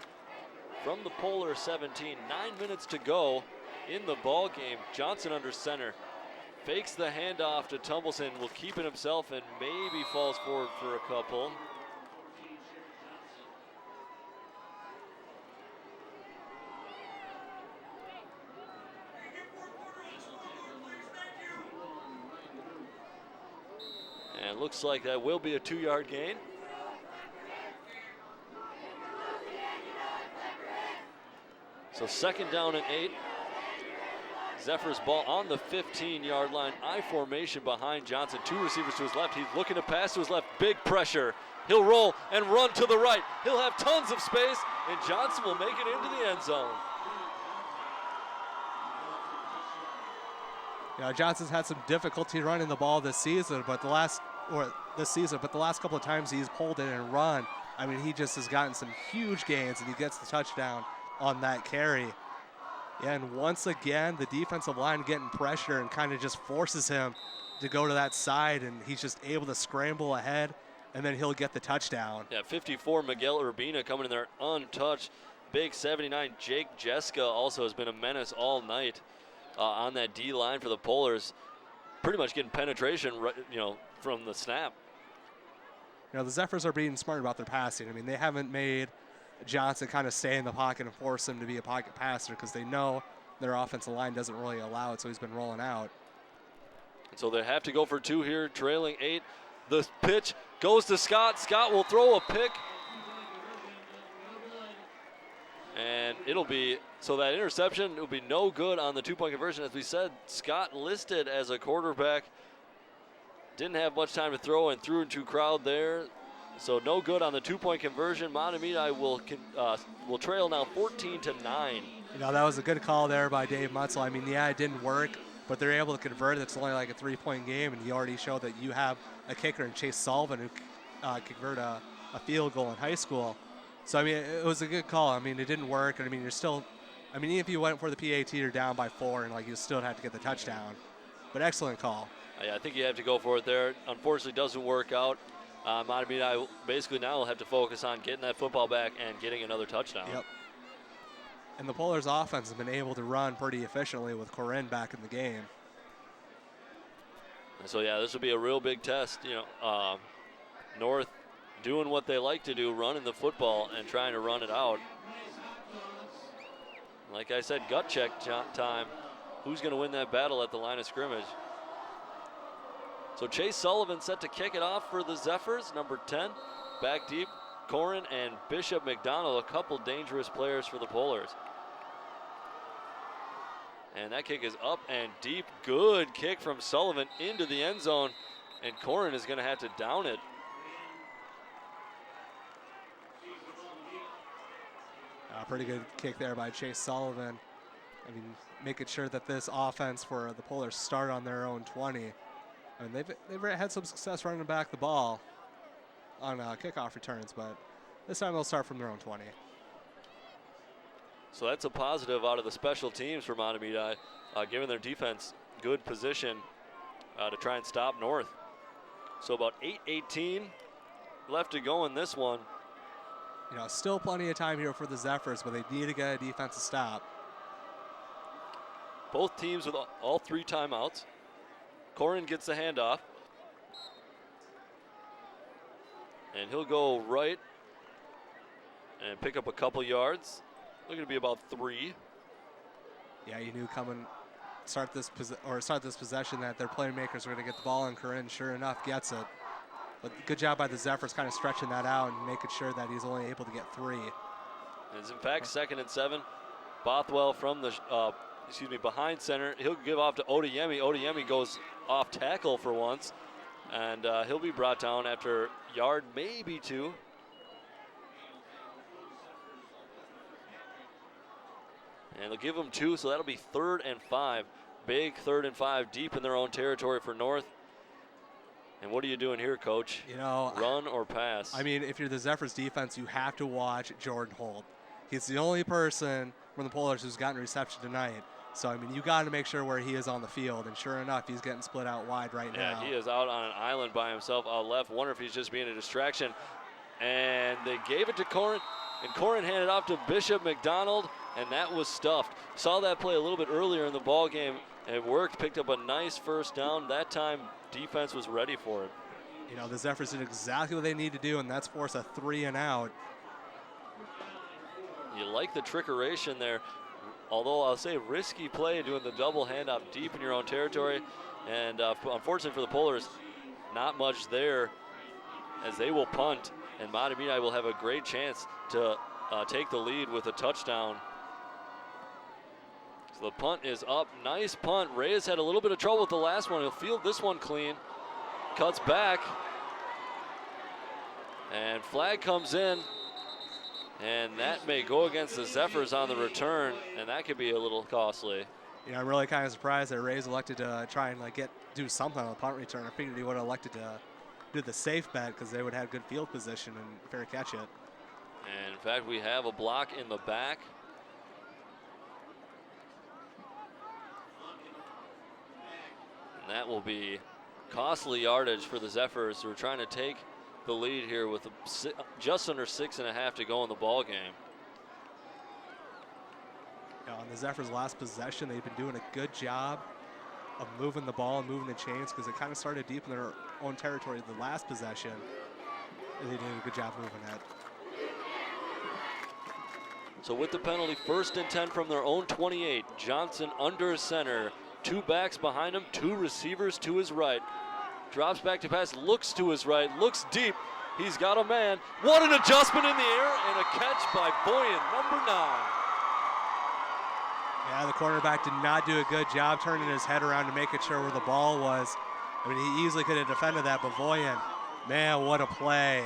from the Polar 17. 9 minutes to go in the ball game. Johnson under center. Fakes the handoff to Tumbleson. Will keep it himself and maybe falls forward for a couple. And it looks like that will be a 2-yard gain. So 2nd down and 8. Zephyrs ball on the 15-yard line. I formation behind Johnson. 2 receivers to his left. He's looking to pass to his left. Big pressure. He'll roll and run to the right. He'll have tons of space, and Johnson will make it into the end zone. Yeah, Johnson's had some difficulty running the ball this season, but the last couple of times he's pulled it and run, I mean, he just has gotten some huge gains, and he gets the touchdown on that carry. Yeah, and once again, the defensive line getting pressure and kind of just forces him to go to that side, and he's just able to scramble ahead, and then he'll get the touchdown. Yeah, 54, Miguel Urbina coming in there untouched. Big 79, Jake Jeska also has been a menace all night on that D line for the Polars. Pretty much getting penetration, from the snap. The Zephyrs are being smart about their passing. I mean, they haven't made Johnson kind of stay in the pocket and force him to be a pocket passer because they know their offensive line doesn't really allow it, so he's been rolling out. So they have to go for 2 here, trailing 8. The pitch goes to Scott. Scott will throw a pick. And it'll be, so that interception will be no good on the 2-point conversion. As we said, Scott listed as a quarterback. Didn't have much time to throw and threw into crowd there. So no good on the 2-point conversion. Mahtomedi will trail now 14-9. That was a good call there by Dave Mutzel. I mean, yeah, it didn't work, but they're able to convert it. It's only like a 3-point game, and you already showed that you have a kicker in Chase Sullivan who converted a field goal in high school. So, I mean, it was a good call. I mean, it didn't work, and I mean, even if you went for the PAT, you're down by 4, and you still have to get the touchdown. But excellent call. Yeah, I think you have to go for it there. Unfortunately, doesn't work out. Mahtomedi basically now will have to focus on getting that football back and getting another touchdown. Yep. And the Polars offense has been able to run pretty efficiently with Corinne back in the game. And so, yeah, this will be a real big test. North doing what they like to do, running the football and trying to run it out. Like I said, gut check time. Who's going to win that battle at the line of scrimmage? So Chase Sullivan set to kick it off for the Zephyrs, number 10. Back deep, Corin and Bishop McDonald, a couple dangerous players for the Polars. And that kick is up and deep. Good kick from Sullivan into the end zone. And Corin is going to have to down it. Pretty good kick there by Chase Sullivan. I mean, making sure that this offense for the Polars start on their own 20. I mean, they've had some success running back the ball on kickoff returns, but this time they'll start from their own 20. So that's a positive out of the special teams for Mahtomedi, giving their defense good position to try and stop North. So about 8:18 left to go in this one. Still plenty of time here for the Zephyrs, but they need to get a defensive stop. Both teams with all 3 timeouts. Corin gets the handoff. And he'll go right and pick up a couple yards. Looking to be about 3. Yeah, you knew start this possession that their playmakers were going to get the ball, and Corinne, sure enough, gets it. But good job by the Zephyrs kind of stretching that out and making sure that he's only able to get 3. It's in fact 2nd and 7. Bothwell from the behind center. He'll give off to Odeyemi. Odeyemi goes off tackle for once, and he'll be brought down after yard, maybe 2. And they'll give him 2, so that'll be 3rd and 5. Big 3rd and 5 deep in their own territory for North. And what are you doing here, Coach? Run or pass? I mean, if you're the Zephyrs defense, you have to watch Jordan Holt. He's the only person from the Polars who's gotten reception tonight. So, I mean, you got to make sure where he is on the field. And sure enough, he's getting split out wide right now. Yeah, he is out on an island by himself out left. Wonder if he's just being a distraction. And they gave it to Corin. And Corin handed off to Bishop McDonald. And that was stuffed. Saw that play a little bit earlier in the ball game. And it worked. Picked up a nice first down. That time, defense was ready for it. The Zephyrs did exactly what they need to do, and that's force a 3 and out. You like the trickeration there. Although I'll say risky play doing the double handoff deep in your own territory. And unfortunately for the Polars, not much there as they will punt, and Mahtomedi will have a great chance to take the lead with a touchdown. So the punt is up. Nice punt. Reyes had a little bit of trouble with the last one. He'll field this one clean. Cuts back. And flag comes in. And that may go against the Zephyrs on the return, and that could be a little costly. Yeah, I'm really kind of surprised that Reyes elected to try and do something on the punt return. I figured he would have elected to do the safe bet because they would have good field position and fair catch it. And in fact, we have a block in the back. And that will be costly yardage for the Zephyrs, who are trying to take the lead here with just under 6.5 to go in the ball game. Yeah, on the Zephyrs' last possession, they've been doing a good job of moving the ball and moving the chains because it kind of started deep in their own territory the last possession. And they did a good job moving that. So with the penalty, 1st and 10 from their own 28. Johnson under center. 2 backs behind him, 2 receivers to his right. Drops back to pass, looks to his right, looks deep. He's got a man. What an adjustment in the air and a catch by Boyan, number 9. Yeah, the cornerback did not do a good job turning his head around to making sure where the ball was. I mean, he easily could have defended that, but Boyan, man, what a play.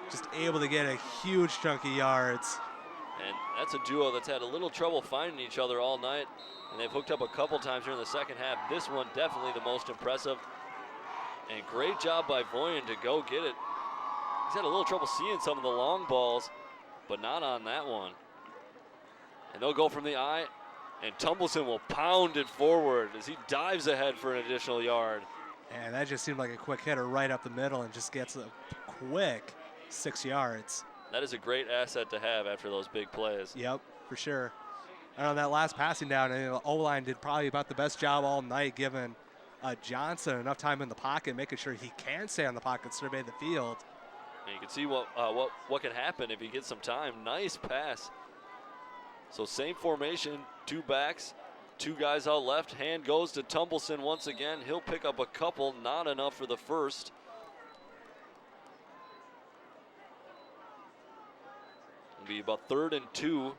Just able to get a huge chunk of yards. And that's a duo that's had a little trouble finding each other all night, and they've hooked up a couple times here in the second half. This one definitely the most impressive. And great job by Boyan to go get it. He's had a little trouble seeing some of the long balls, but not on that one. And they'll go from the eye, and Tumbleson will pound it forward as he dives ahead for an additional yard. And that just seemed like a quick hitter right up the middle and just gets a quick 6 yards. That is a great asset to have after those big plays. Yep, for sure. And on that last passing down, the O-line did probably about the best job all night, giving Johnson enough time in the pocket, making sure he can stay on the pocket, survey the field. And you can see what can happen if he gets some time. Nice pass. So same formation, 2 backs, 2 guys out left. Hand goes to Tumbleson once again. He'll pick up a couple, not enough for the first. It'll be about 3rd and 2.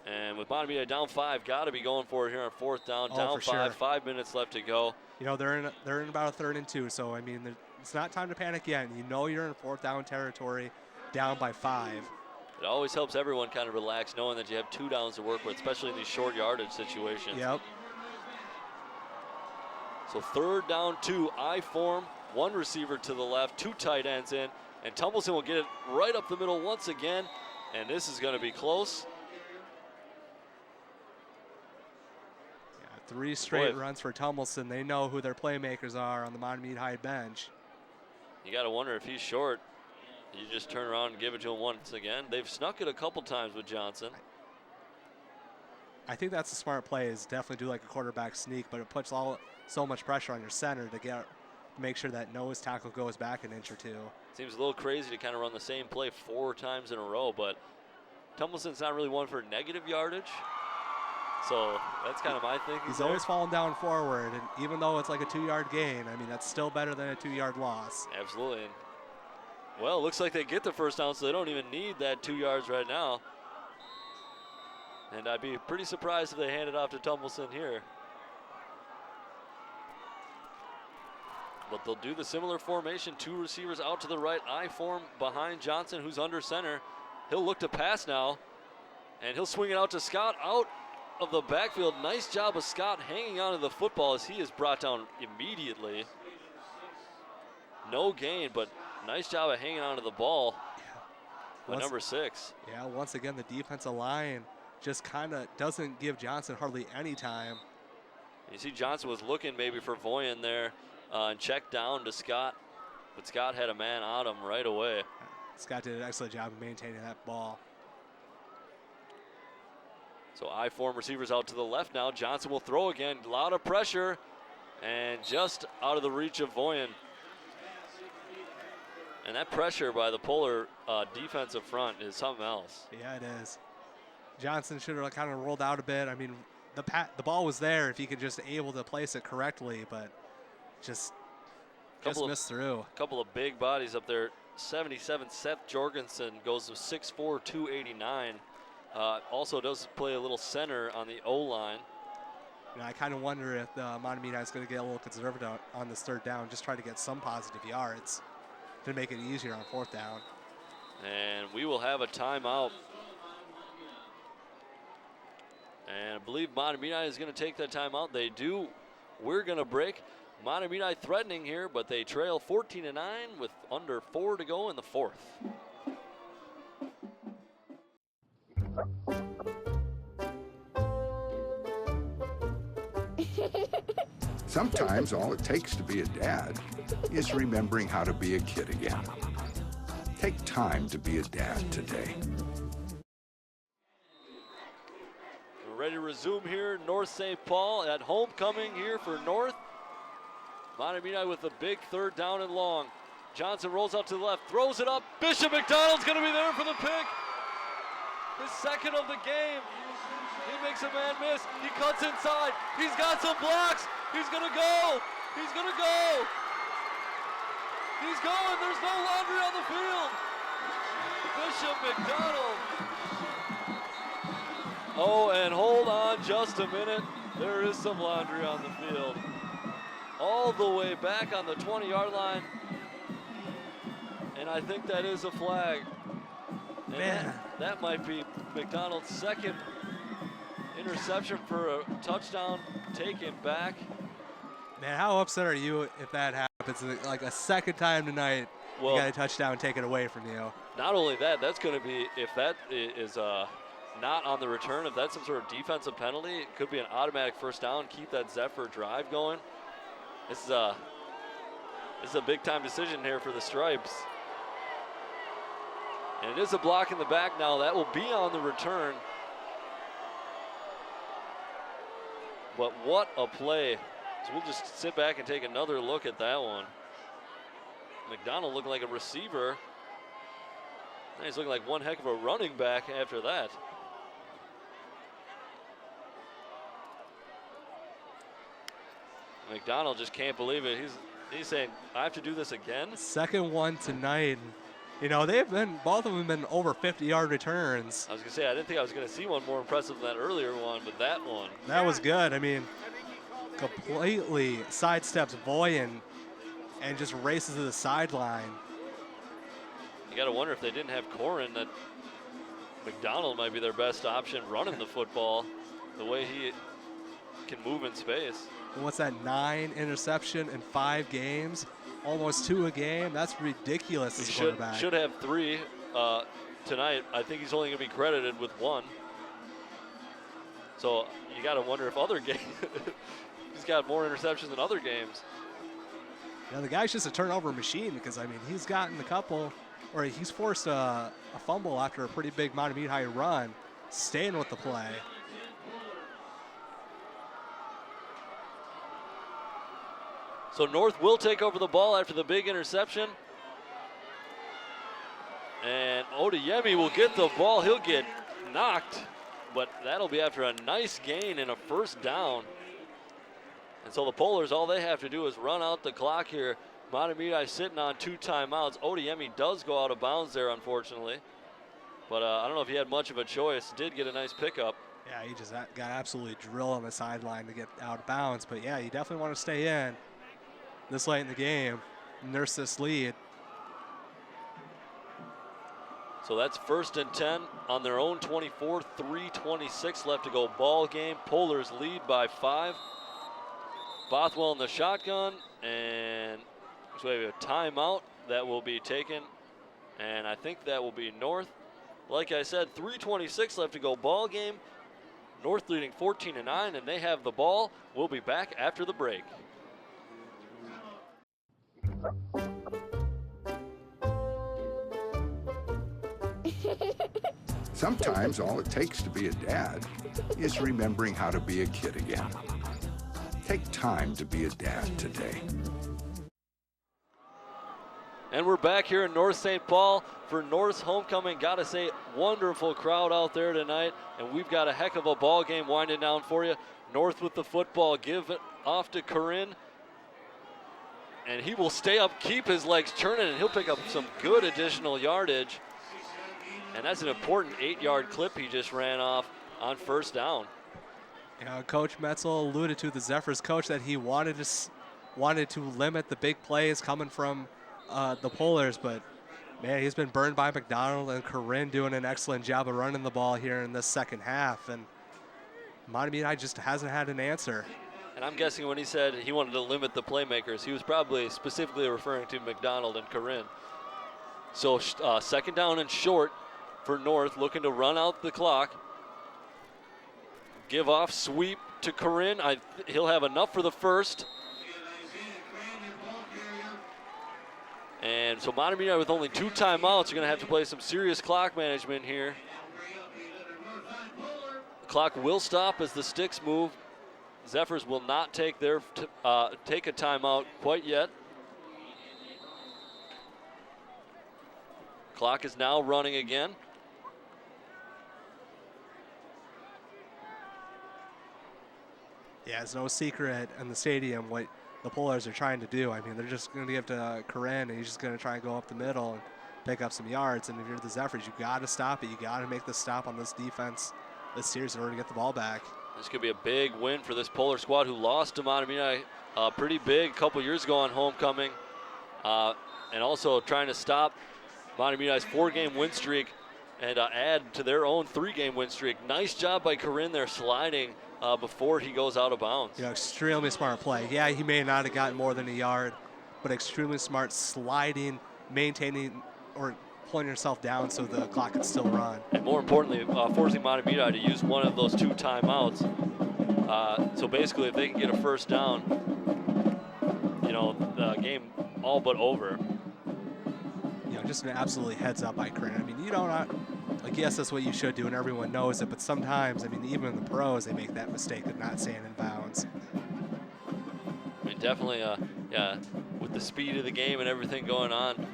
And with Mahtomedi down 5, got to be going for it here on 4th down. Down 5, sure. 5 minutes left to go. You know, they're in about a 3rd and 2, so I mean, it's not time to panic yet. You know you're in 4th down territory, down by 5. It always helps everyone kind of relax knowing that you have 2 downs to work with, especially in these short yardage situations. Yep. So 3rd down 2, I form, 1 receiver to the left, 2 tight ends in, and Tumbleson will get it right up the middle once again, and this is going to be close. 3 straight runs for Tumbleson. They know who their playmakers are on the Mahtomedi High bench. You got to wonder if he's short. You just turn around and give it to him once again. They've snuck it a couple times with Johnson. I think that's a smart play, is definitely do like a quarterback sneak, but it puts so much pressure on your center to make sure that nose tackle goes back an inch or 2. Seems a little crazy to kind of run the same play 4 times in a row, but Tumbleson not really one for negative yardage. So that's kind of my thinking. He's always falling down forward, and even though it's like a 2-yard gain, I mean, that's still better than a 2-yard loss. Absolutely. Well, it looks like they get the first down, so they don't even need that 2 yards right now. And I'd be pretty surprised if they hand it off to Tumbleson here. But they'll do the similar formation. 2 receivers out to the right. I form behind Johnson, who's under center. He'll look to pass now, and he'll swing it out to Scott out of the backfield. Nice job of Scott hanging on to the football as he is brought down immediately. No gain, but nice job of hanging on to the ball by number 6. Yeah, once again, the defensive line just kind of doesn't give Johnson hardly any time. You see Johnson was looking maybe for Voyan there and checked down to Scott, but Scott had a man on him right away. Scott did an excellent job of maintaining that ball. So I form receivers out to the left now. Johnson will throw again. A lot of pressure, and just out of the reach of Voyan. And that pressure by the Polar defensive front is something else. Yeah, it is. Johnson should have kind of rolled out a bit. I mean, the ball was there if he could just able to place it correctly, but just missed through. A couple of big bodies up there. 77 Seth Jorgensen goes to 6'4", 289. Also does play a little center on the O-line. I kind of wonder if Mahtomedi is going to get a little conservative on this third down, just try to get some positive yards to make it easier on fourth down. And we will have a timeout. And I believe Mahtomedi is going to take that timeout. They do. We're going to break. Mahtomedi threatening here, but they trail 14-9 with under 4 to go in the fourth. Sometimes all it takes to be a dad is remembering how to be a kid again. Take time to be a dad today. We're ready to resume here. North St. Paul at homecoming here for North. Mahtomedi with the big third down and long. Johnson rolls out to the left, throws it up. Bishop McDonald's going to be there for the pick. His second of the game. He makes a man miss. He cuts inside. He's got some blocks. He's going to go. He's going to go. He's going. There's no laundry on the field. Bishop McDonald. Oh, and hold on just a minute. There is some laundry on the field. All the way back on the 20-yard line. And I think that is a flag. And Man. That might be McDonald's second interception for a touchdown taken back. Man, how upset are you if that happens like a second time tonight? Well, you got a touchdown taken away from you. Not only that, that's going to be, if that is not on the return, if that's some sort of defensive penalty, it could be an automatic first down, keep that Zephyr drive going. This is a big time decision here for the Stripes. And it is a block in the back now. That will be on the return. But what a play. So we'll just sit back and take another look at that one. McDonald looking like a receiver. Now he's looking like one heck of a running back after that. McDonald just can't believe it. He's saying, I have to do this again? Second one tonight. You know, both of them have been over 50-yard returns. I was going to say, I didn't think I was going to see one more impressive than that earlier one, but that one. That was good. I mean, completely sidesteps Boyan and just races to the sideline. You got to wonder if they didn't have Corin, that McDonald might be their best option running the football, the way he can move in space. What's that, 9 interception in 5 games? Almost 2 a game. That's ridiculous as a quarterback. Should have 3 tonight. I think he's only going to be credited with 1. So you got to wonder if other games, he's got more interceptions than other games. Yeah, the guy's just a turnover machine because, I mean, he's gotten a couple, or he's forced a fumble after a pretty big Mahtomedi High run, staying with the play. So North will take over the ball after the big interception. And Odeyemi will get the ball. He'll get knocked, but that'll be after a nice gain and a first down. And so the Polars, all they have to do is run out the clock here. Mahtomedi sitting on 2 timeouts. Odeyemi does go out of bounds there, unfortunately. But I don't know if he had much of a choice. Did get a nice pickup. Yeah, he just got absolutely drilled on the sideline to get out of bounds. But yeah, you definitely want to stay in this late in the game, nurse this lead. So that's 1st and 10 on their own 24, 3:26 left to go ball game. Polars lead by 5. Bothwell in the shotgun, and so we have a timeout that will be taken, and I think that will be North. Like I said, 3:26 left to go ball game. North leading 14-9, and they have the ball. We'll be back after the break. Sometimes all it takes to be a dad is remembering how to be a kid again. Take time to be a dad today. And we're back here in North St. Paul for North's homecoming. Gotta say, wonderful crowd out there tonight. And we've got a heck of a ball game winding down for you. North with the football, give it off to Corinne. And he will stay up, keep his legs churning, and he'll pick up some good additional yardage. And that's an important 8-yard clip he just ran off on first down. Coach Metzel alluded to, the Zephyrs coach, that he wanted to limit the big plays coming from the Polars, but man, he's been burned by McDonald, and Corinne doing an excellent job of running the ball here in this second half. And Mahtomedi just hasn't had an answer. And I'm guessing when he said he wanted to limit the playmakers, he was probably specifically referring to McDonald and Corinne. So second down and short for North, looking to run out the clock. Give off, sweep to Corinne. He'll have enough for the first. And so Mahtomedi with only 2 timeouts are going to have to play some serious clock management here. The clock will stop as the sticks move. Zephyrs will not take a timeout quite yet. Clock is now running again. Yeah, it's no secret in the stadium what the Polars are trying to do. I mean, they're just going to give to Corinne, and he's just going to try and go up the middle and pick up some yards. And if you're the Zephyrs, you got to stop it. You got to make the stop on this defense this series in order to get the ball back. This could be a big win for this Polar squad, who lost to Mahtomedi pretty big a couple years ago on homecoming, and also trying to stop Mahtomedi's 4-game win streak and add to their own 3-game win streak. Nice job by Corinne there, sliding before he goes out of bounds. Extremely smart play. Yeah, he may not have gotten more than a yard, but extremely smart sliding, maintaining, or pulling yourself down so the clock can still run. And more importantly, forcing Mahtomedi to use one of those 2 timeouts. So basically, if they can get a first down, the game all but over. Just an absolutely heads up by Corinne. I mean, yes, that's what you should do, and everyone knows it, but sometimes, I mean, even in the pros, they make that mistake of not staying in bounds. I mean, definitely, with the speed of the game and everything going on,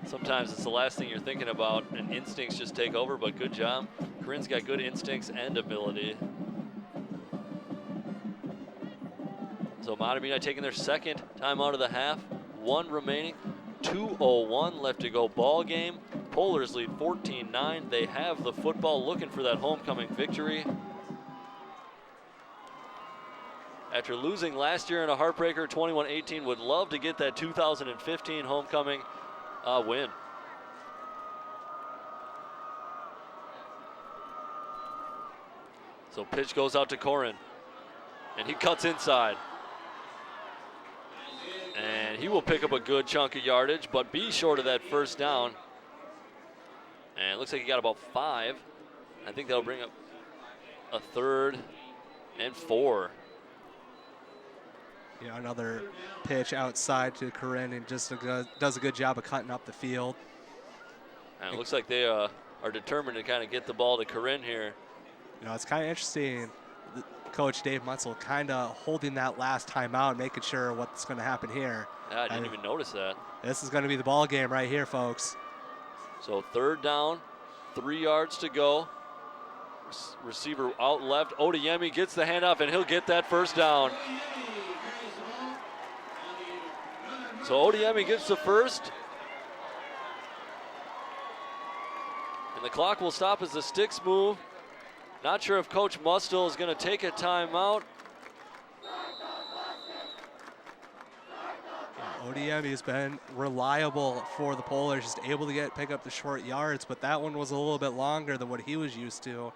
sometimes it's the last thing you're thinking about, and instincts just take over, but good job. Corinne's got good instincts and ability. So Mahtomedi taking their second time out of the half, 1 remaining, 2:01 left to go ball game. Polars lead 14-9. They have the football, looking for that homecoming victory. After losing last year in a heartbreaker, 21-18, would love to get that 2015 homecoming win. So pitch goes out to Corin, and he cuts inside. And he will pick up a good chunk of yardage, but be short of that first down. And it looks like he got about 5. I think that'll bring up a 3rd and 4. Another pitch outside to Corinne, and just does a good job of cutting up the field. And it looks like they are determined to kind of get the ball to Corinne here. It's kind of interesting. Coach Dave Mutzel kind of holding that last timeout, making sure what's going to happen here. Yeah, I didn't even notice that. This is going to be the ball game right here, folks. So 3rd down, 3 yards to go. Receiver out left. Odeyemi gets the handoff, and he'll get that first down. So Odeyemi gets the first. And the clock will stop as the sticks move. Not sure if Coach Mustel is going to take a timeout. Odeyemi has been reliable for the Polars, just able to pick up the short yards, but that one was a little bit longer than what he was used to.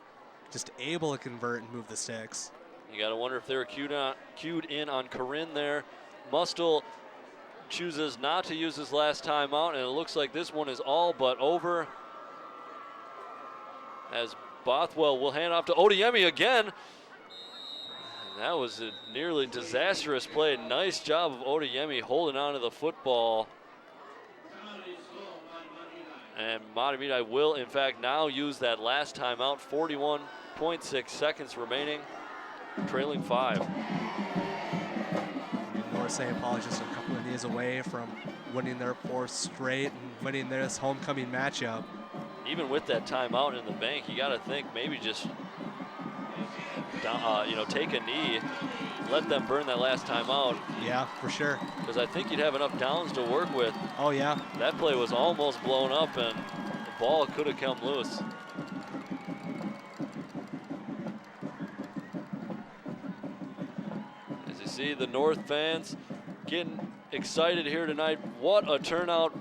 Just able to convert and move the sticks. You got to wonder if they're cued in on Corinne there. Mustel chooses not to use his last timeout, and it looks like this one is all but over, as Bothwell will hand off to Odeyemi again. And that was a nearly disastrous play. Nice job of Odeyemi holding on to the football. And Mahtomedi will, in fact, now use that last timeout. 41.6 seconds remaining, trailing 5. North North St. Paul is just a couple of knees away from winning their 4th straight and winning this homecoming matchup. Even with that timeout in the bank, you got to think maybe just, take a knee, let them burn that last timeout. Yeah, for sure. Because I think you'd have enough downs to work with. Oh, yeah. That play was almost blown up, and the ball could have come loose. As you see, the North fans getting excited here tonight. What a turnout.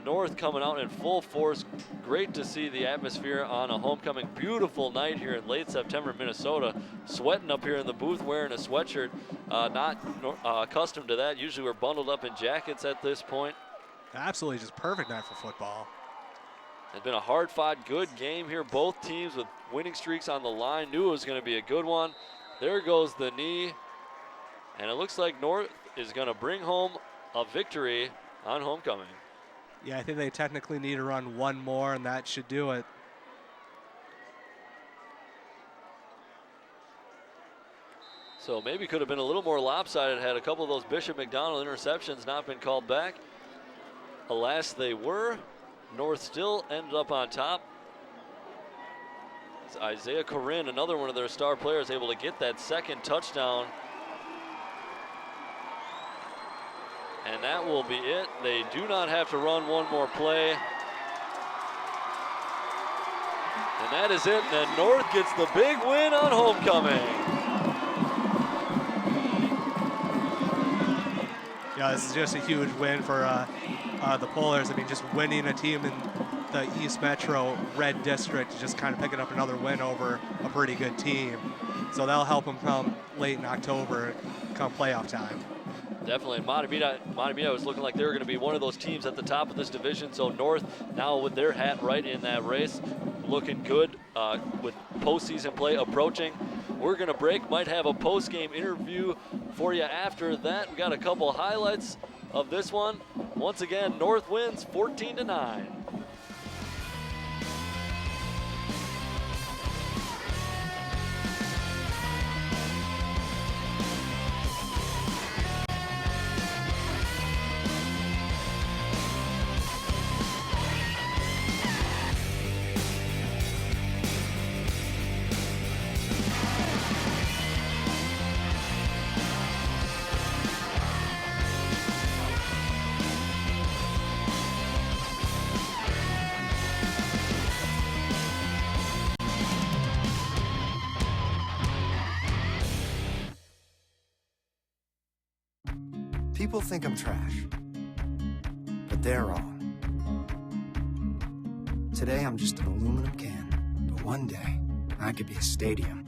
North coming out in full force. Great to see the atmosphere on a homecoming. Beautiful night here in late September, Minnesota. Sweating up here in the booth, wearing a sweatshirt. Not accustomed to that. Usually we're bundled up in jackets at this point. Absolutely just perfect night for football. It's been a hard-fought, good game here. Both teams with winning streaks on the line. Knew it was going to be a good one. There goes the knee. And it looks like North is going to bring home a victory on homecoming. Yeah, I think they technically need to run one more, and that should do it. So maybe could have been a little more lopsided had a couple of those Bishop McDonald interceptions not been called back. Alas, they were. North still ended up on top. It's Isaiah Corinne, another one of their star players, able to get that second touchdown. And that will be it. They do not have to run one more play. And that is it. And North gets the big win on homecoming. Yeah, this is just a huge win for the Polars. I mean, just winning a team in the East Metro Red District, just kind of picking up another win over a pretty good team. So that'll help them come late in October, come playoff time. Definitely. Mahtomedi was looking like they were going to be one of those teams at the top of this division. So North now with their hat right in that race, looking good with postseason play approaching. We're going to break. Might have a post-game interview for you after that. We got a couple highlights of this one. Once again, North wins 14-9. People think I'm trash, but they're wrong. Today I'm just an aluminum can, but one day I could be a stadium.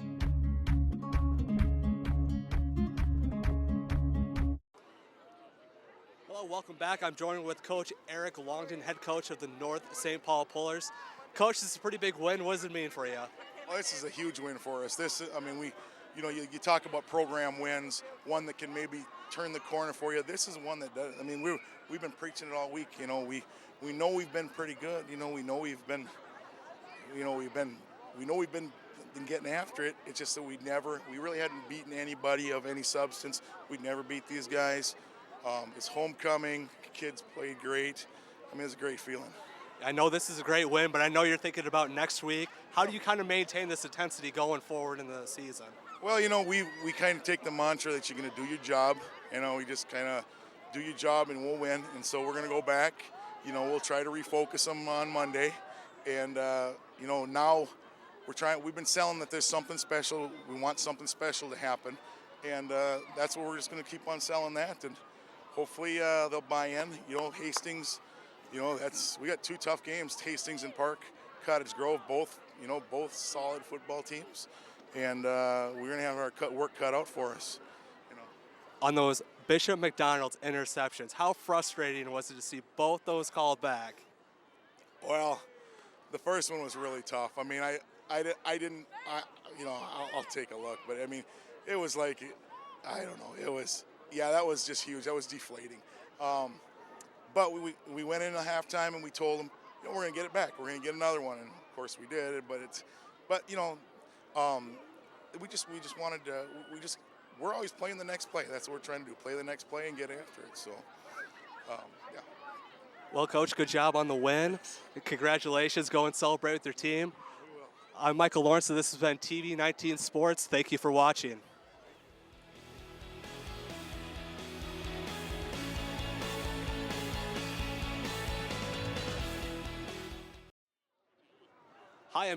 Hello, welcome back. I'm joined with Coach Eric Longton, head coach of the North St. Paul Pullers. Coach, this is a pretty big win. What does it mean for you? Well, this is a huge win for us. You talk about program wins, one that can maybe turn the corner for you. This is one that does. I mean, we've been preaching it all week. We know we've been pretty good. We know we've been getting after it. It's just that we really hadn't beaten anybody of any substance. We'd never beat these guys. It's homecoming. Kids played great. I mean, it's a great feeling. I know this is a great win, but I know you're thinking about next week. How do you kind of maintain this intensity going forward in the season? Well, we kind of take the mantra that you're going to do your job. We just kind of do your job and we'll win. And so we're going to go back. We'll try to refocus them on Monday. And, now we've been selling that there's something special. We want something special to happen. And that's what we're just going to keep on selling that. And hopefully they'll buy in. Hastings, we got two tough games, Hastings and Cottage Grove, both solid football teams. And we're going to have our work cut out for us. On those Bishop McDonald's interceptions, how frustrating was it to see both those called back? Well, the first one was really tough. I mean, I'll take a look, but I mean, it was like, I don't know, that was just huge. That was deflating. But we went into halftime and we told them, we're going to get it back. We're going to get another one, and of course we did. We just we're always playing the next play. That's what we're trying to do, play the next play and get after it. So, yeah. Well, Coach, good job on the win. Congratulations. Go and celebrate with your team. I'm Michael Lawrence, and this has been TV 19 Sports. Thank you for watching. Hi,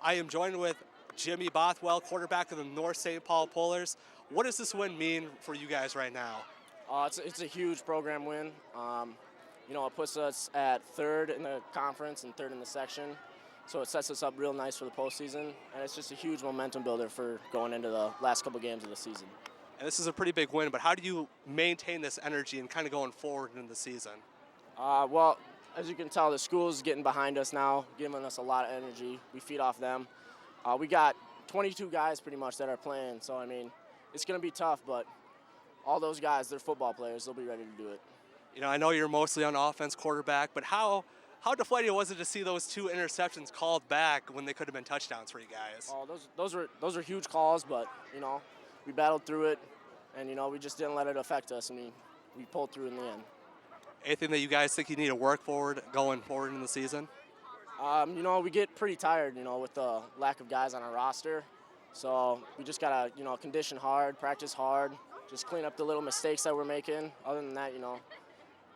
I am joined with Jimmy Bothwell, quarterback of the North St. Paul Pullers. What does this win mean for you guys right now? It's a huge program win. You know, it puts us at third in the conference and third in the section. So it sets us up real nice for the postseason. And it's just a huge momentum builder for going into the last couple games of the season. And this is a pretty big win, but how do you maintain this energy and kind of going forward in the season? Well, as you can tell, the school's getting behind us now, giving us a lot of energy. We feed off them. We got 22 guys pretty much that are playing. So, I mean, it's going to be tough, but all those guys, they're football players. They'll be ready to do it. You know, I know you're mostly on offense, quarterback, but how deflating was it to see those 2 interceptions called back when they could have been touchdowns for you guys? Oh, those are huge calls, but, you know, we battled through it, and, you know, we just didn't let it affect us, and we pulled through in the end. Anything that you guys think you need to work forward going forward in the season? You know, we get pretty tired, you know, with the lack of guys on our roster. So we just got to, you know, condition hard, practice hard, just clean up the little mistakes that we're making. Other than that, you know,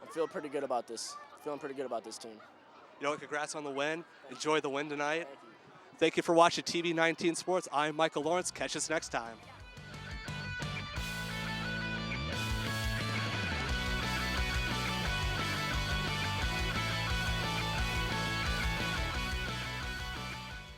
I'm feeling pretty good about this. Feeling pretty good about this team. You know, congrats on the win. Enjoy the win tonight. Thank you for watching TV 19 Sports. I'm Michael Lawrence. Catch us next time.